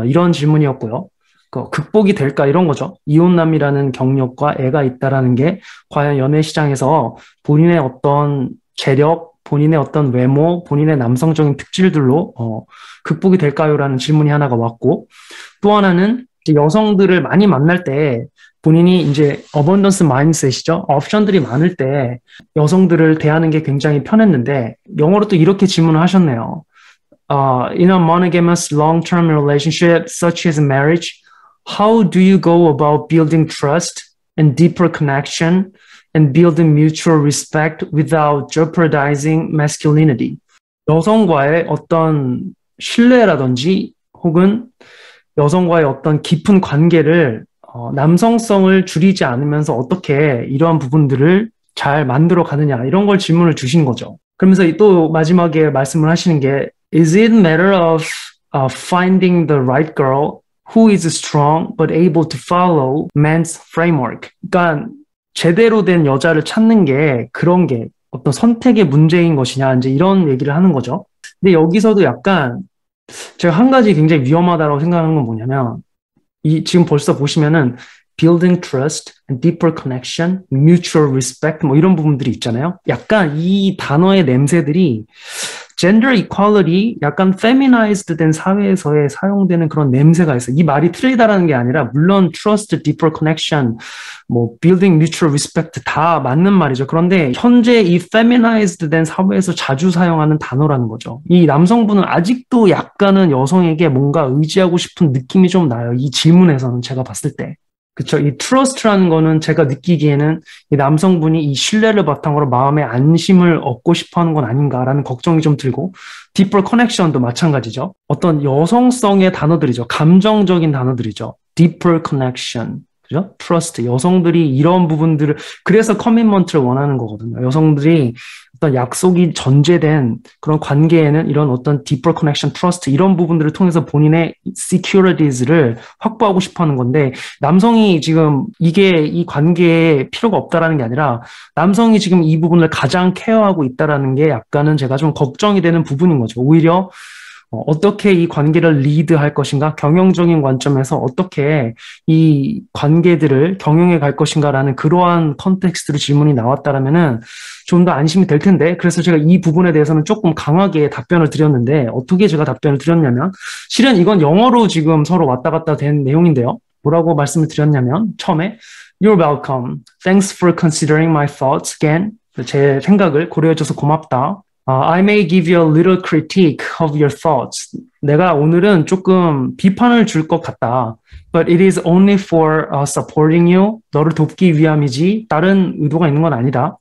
이런 질문이었고요. 극복이 될까? 이런 거죠. 이혼남이라는 경력과 애가 있다라는 게 과연 연애 시장에서 본인의 어떤 재력, 본인의 어떤 외모, 본인의 남성적인 특질들로 극복이 될까요?라는 질문이 하나가 왔고 또 하나는 여성들을 많이 만날 때 본인이 이제 어번던스 마인드셋이죠. 옵션들이 많을 때 여성들을 대하는 게 굉장히 편했는데 영어로 또 이렇게 질문을 하셨네요. In a monogamous long-term relationship such as marriage, how do you go about building trust and deeper connection and building mutual respect without jeopardizing masculinity? 여성과의 어떤 신뢰라든지 혹은 여성과의 어떤 깊은 관계를 남성성을 줄이지 않으면서 어떻게 이러한 부분들을 잘 만들어 가느냐 이런 걸 질문을 주신 거죠. 그러면서 또 마지막에 말씀을 하시는 게 Is it a matter of finding the right girl who is strong but able to follow man's framework? 그러니까 제대로 된 여자를 찾는 게 그런 게 어떤 선택의 문제인 것이냐 이제 이런 얘기를 하는 거죠. 근데 여기서도 약간 제가 한 가지 굉장히 위험하다고 생각하는 건 뭐냐면 지금 벌써 보시면은 building trust and deeper connection, mutual respect 뭐 이런 부분들이 있잖아요. 약간 이 단어의 냄새들이 gender equality 약간 feminized 된 사회에서의 사용되는 그런 냄새가 있어요. 이 말이 틀리다라는 게 아니라 물론 trust, deeper connection, 뭐 building mutual respect 다 맞는 말이죠. 그런데 현재 이 feminized 된 사회에서 자주 사용하는 단어라는 거죠. 이 남성분은 아직도 약간은 여성에게 뭔가 의지하고 싶은 느낌이 좀 나요. 이 질문에서는 제가 봤을 때. 그쵸. 이 트러스트라는 거는 제가 느끼기에는 이 남성분이 이 신뢰를 바탕으로 마음의 안심을 얻고 싶어 하는 건 아닌가라는 걱정이 좀 들고, deeper connection도 마찬가지죠. 어떤 여성성의 단어들이죠. 감정적인 단어들이죠. deeper connection. 그죠? 트러스트. 여성들이 이런 부분들을, 그래서 커미먼트를 원하는 거거든요. 여성들이 어떤 약속이 전제된 그런 관계에는 이런 어떤 deeper connection, trust 이런 부분들을 통해서 본인의 securities를 확보하고 싶어 하는 건데, 남성이 지금 이게 이 관계에 필요가 없다라는 게 아니라 남성이 지금 이 부분을 가장 케어하고 있다라는 게 약간은 제가 좀 걱정이 되는 부분인 거죠. 오히려 어떻게 이 관계를 리드할 것인가, 경영적인 관점에서 어떻게 이 관계들을 경영해 갈 것인가라는 그러한 컨텍스트로 질문이 나왔다라면은 좀 더 안심이 될 텐데, 그래서 제가 이 부분에 대해서는 조금 강하게 답변을 드렸는데, 어떻게 제가 답변을 드렸냐면, 실은 이건 영어로 지금 서로 왔다 갔다 된 내용인데요. 뭐라고 말씀을 드렸냐면, 처음에 You're welcome. Thanks for considering my thoughts again. 제 생각을 고려해줘서 고맙다. I may give you a little critique of your thoughts. 내가 오늘은 조금 비판을 줄 것 같다. But it is only for supporting you. 너를 돕기 위함이지 다른 의도가 있는 건 아니다.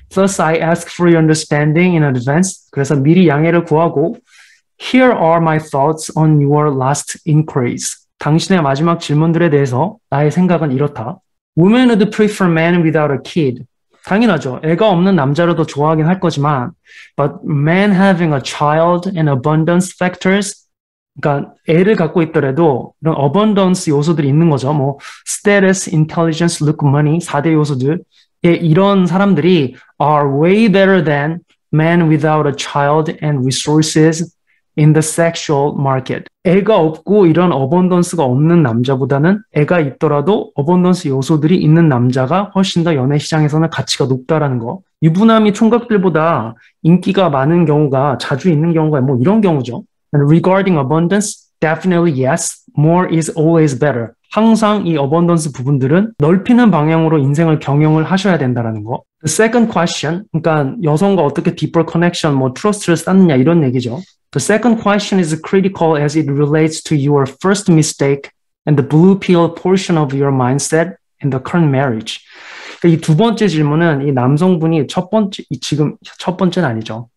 Thus, I ask for your understanding in advance. 그래서 미리 양해를 구하고 Here are my thoughts on your last inquiries. 당신의 마지막 질문들에 대해서 나의 생각은 이렇다. Women would prefer men without a kid. 당연하죠. 애가 없는 남자를 더 좋아하긴 할 거지만 but men having a child and abundance factors 그러니까 애를 갖고 있더라도 이런 abundance 요소들이 있는 거죠. 뭐 status, intelligence, look, money 4대 요소들 이런 사람들이 are way better than men without a child and resources in the sexual market. 애가 없고 이런 어번던스가 없는 남자보다는 애가 있더라도 어번던스 요소들이 있는 남자가 훨씬 더 연애 시장에서는 가치가 높다라는 거. 유부남이 총각들보다 인기가 많은 경우가 자주 있는 경우가 뭐 이런 경우죠. And regarding abundance, definitely yes. More is always better. 항상 이 abundance 부분들은 넓히는 방향으로 인생을 경영을 하셔야 된다라는 거. The second question, 그러니까 여성과 어떻게 deeper connection, 뭐 trust를 쌓느냐 이런 얘기죠. The second question is critical as it relates to your first mistake and the blue pill portion of your mindset in the current marriage. 이 두 번째 질문은 이 남성분이 지금 첫 번째는 아니죠.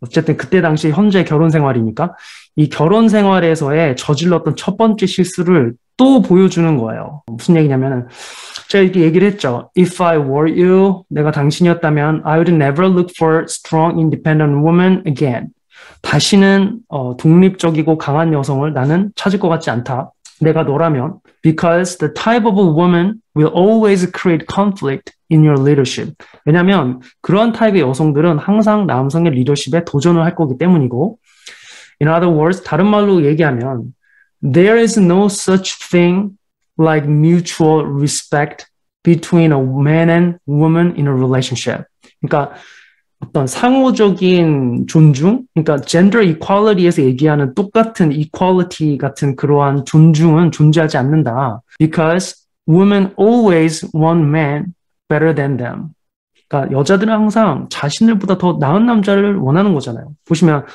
어쨌든 그때 당시 현재 결혼 생활이니까 이 결혼 생활에서의 저질렀던 첫 번째 실수를 또 보여주는 거예요. 무슨 얘기냐면은 제가 이렇게 얘기를 했죠. If I were you, 내가 당신이었다면 I would never look for strong independent woman again. 다시는 독립적이고 강한 여성을 나는 찾을 것 같지 않다. 내가 너라면 because the type of a woman will always create conflict in your leadership. 왜냐하면 그런 타입의 여성들은 항상 남성의 리더십에 도전을 할 거기 때문이고 In other words, 다른 말로 얘기하면 There is no such thing like mutual respect between a man and woman in a relationship. 그러니까 어떤 상호적인 존중, 그러니까 gender equality에서 얘기하는 똑같은 equality 같은 그러한 존중은 존재하지 않는다. Because women always want men better than them. 그러니까 여자들은 항상 자신들보다 더 나은 남자를 원하는 거잖아요. 보시면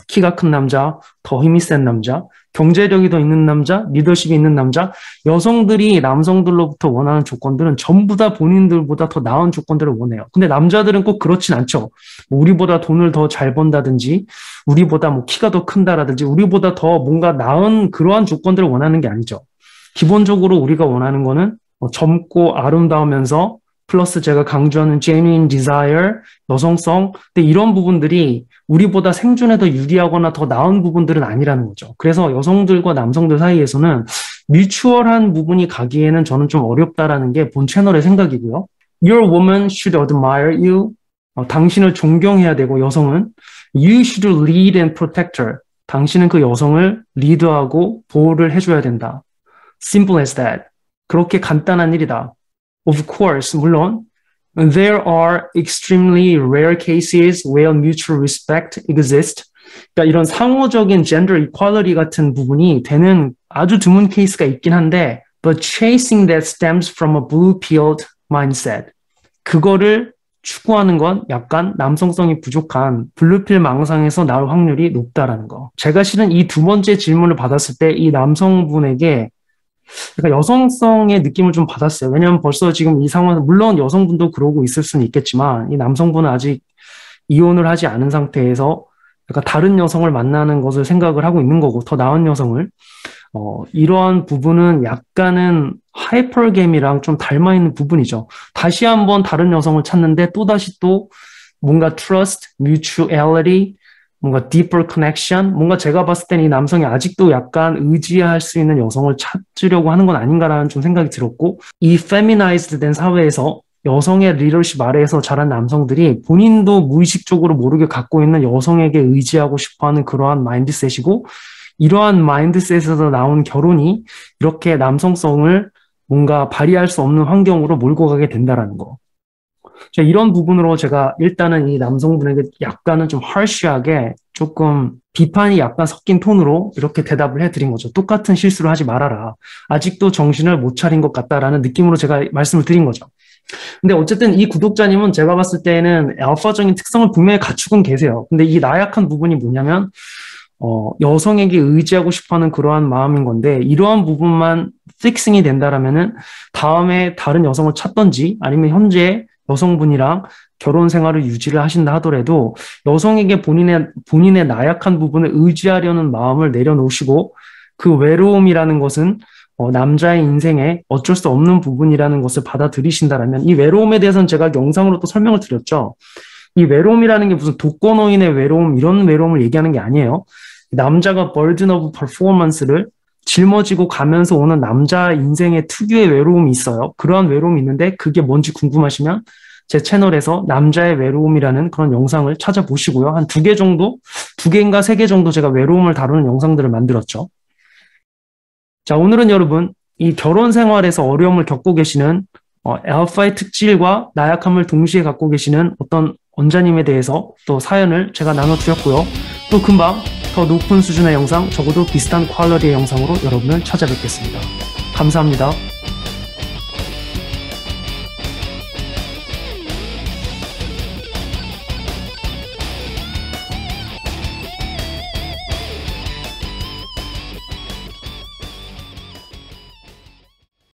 키가 큰 남자, 더 힘이 센 남자, 경제력이 더 있는 남자, 리더십이 있는 남자, 여성들이 남성들로부터 원하는 조건들은 전부 다 본인들보다 더 나은 조건들을 원해요. 근데 남자들은 꼭 그렇진 않죠. 뭐 우리보다 돈을 더 잘 번다든지, 우리보다 뭐 키가 더 큰다라든지, 우리보다 더 뭔가 나은 그러한 조건들을 원하는 게 아니죠. 기본적으로 우리가 원하는 거는 젊고 아름다우면서 플러스 제가 강조하는 genuine desire, 여성성, 근데 이런 부분들이 우리보다 생존에 더 유리하거나 더 나은 부분들은 아니라는 거죠. 그래서 여성들과 남성들 사이에서는 뮤추얼한 부분이 가기에는 저는 좀 어렵다라는 게 본 채널의 생각이고요. Your woman should admire you. 당신을 존경해야 되고 여성은 You should lead and protect her. 당신은 그 여성을 리드하고 보호를 해줘야 된다. Simple as that. 그렇게 간단한 일이다. Of course, 물론 there are extremely rare cases where mutual respect exists. 그러니까 이런 상호적인 gender equality 같은 부분이 되는 아주 드문 케이스가 있긴 한데 but chasing that stems from a blue-pilled mindset. 그거를 추구하는 건 약간 남성성이 부족한 블루필 망상에서 나올 확률이 높다라는 거. 제가 실은 이 두 번째 질문을 받았을 때 이 남성분에게 그러니까 여성성의 느낌을 좀 받았어요. 왜냐하면 벌써 지금 이 상황은 물론 여성분도 그러고 있을 수는 있겠지만 이 남성분은 아직 이혼을 하지 않은 상태에서 약간 다른 여성을 만나는 것을 생각을 하고 있는 거고 더 나은 여성을 이러한 부분은 약간은 하이퍼gem이랑 좀 닮아있는 부분이죠. 다시 한번 다른 여성을 찾는데 또다시 또 뭔가 trust, mutuality, 뭔가 deeper connection, 뭔가 제가 봤을 때는 이 남성이 아직도 약간 의지할 수 있는 여성을 찾으려고 하는 건 아닌가라는 좀 생각이 들었고, 이 feminized 된 사회에서 여성의 리더십 아래에서 자란 남성들이 본인도 무의식적으로 모르게 갖고 있는 여성에게 의지하고 싶어하는 그러한 마인드셋이고, 이러한 마인드셋에서 나온 결혼이 이렇게 남성성을 뭔가 발휘할 수 없는 환경으로 몰고 가게 된다라는 거. 이런 부분으로 제가 일단은 이 남성분에게 약간은 좀 harsh하게 조금 비판이 약간 섞인 톤으로 이렇게 대답을 해드린 거죠. 똑같은 실수를 하지 말아라. 아직도 정신을 못 차린 것 같다라는 느낌으로 제가 말씀을 드린 거죠. 근데 어쨌든 이 구독자님은 제가 봤을 때는 알파적인 특성을 분명히 갖추곤 계세요. 근데 이 나약한 부분이 뭐냐면 여성에게 의지하고 싶어하는 그러한 마음인 건데, 이러한 부분만 픽싱이 된다라면은 다음에 다른 여성을 찾던지 아니면 현재 여성분이랑 결혼 생활을 유지를 하신다 하더라도 여성에게 본인의 나약한 부분을 의지하려는 마음을 내려놓으시고, 그 외로움이라는 것은 남자의 인생에 어쩔 수 없는 부분이라는 것을 받아들이신다라면, 이 외로움에 대해서는 제가 영상으로 또 설명을 드렸죠. 이 외로움이라는 게 무슨 독거노인의 외로움, 이런 외로움을 얘기하는 게 아니에요. 남자가 burden of performance를 짊어지고 가면서 오는 남자 인생의 특유의 외로움이 있어요. 그러한 외로움이 있는데 그게 뭔지 궁금하시면 제 채널에서 남자의 외로움이라는 그런 영상을 찾아보시고요. 한 2개 정도? 2개인가 3개 정도 제가 외로움을 다루는 영상들을 만들었죠. 자, 오늘은 여러분, 이 결혼 생활에서 어려움을 겪고 계시는 알파의 특질과 나약함을 동시에 갖고 계시는 어떤 원자님에 대해서 또 사연을 제가 나눠드렸고요. 또 금방 더 높은 수준의 영상, 적어도 비슷한 퀄리티의 영상으로 여러분을 찾아뵙겠습니다. 감사합니다.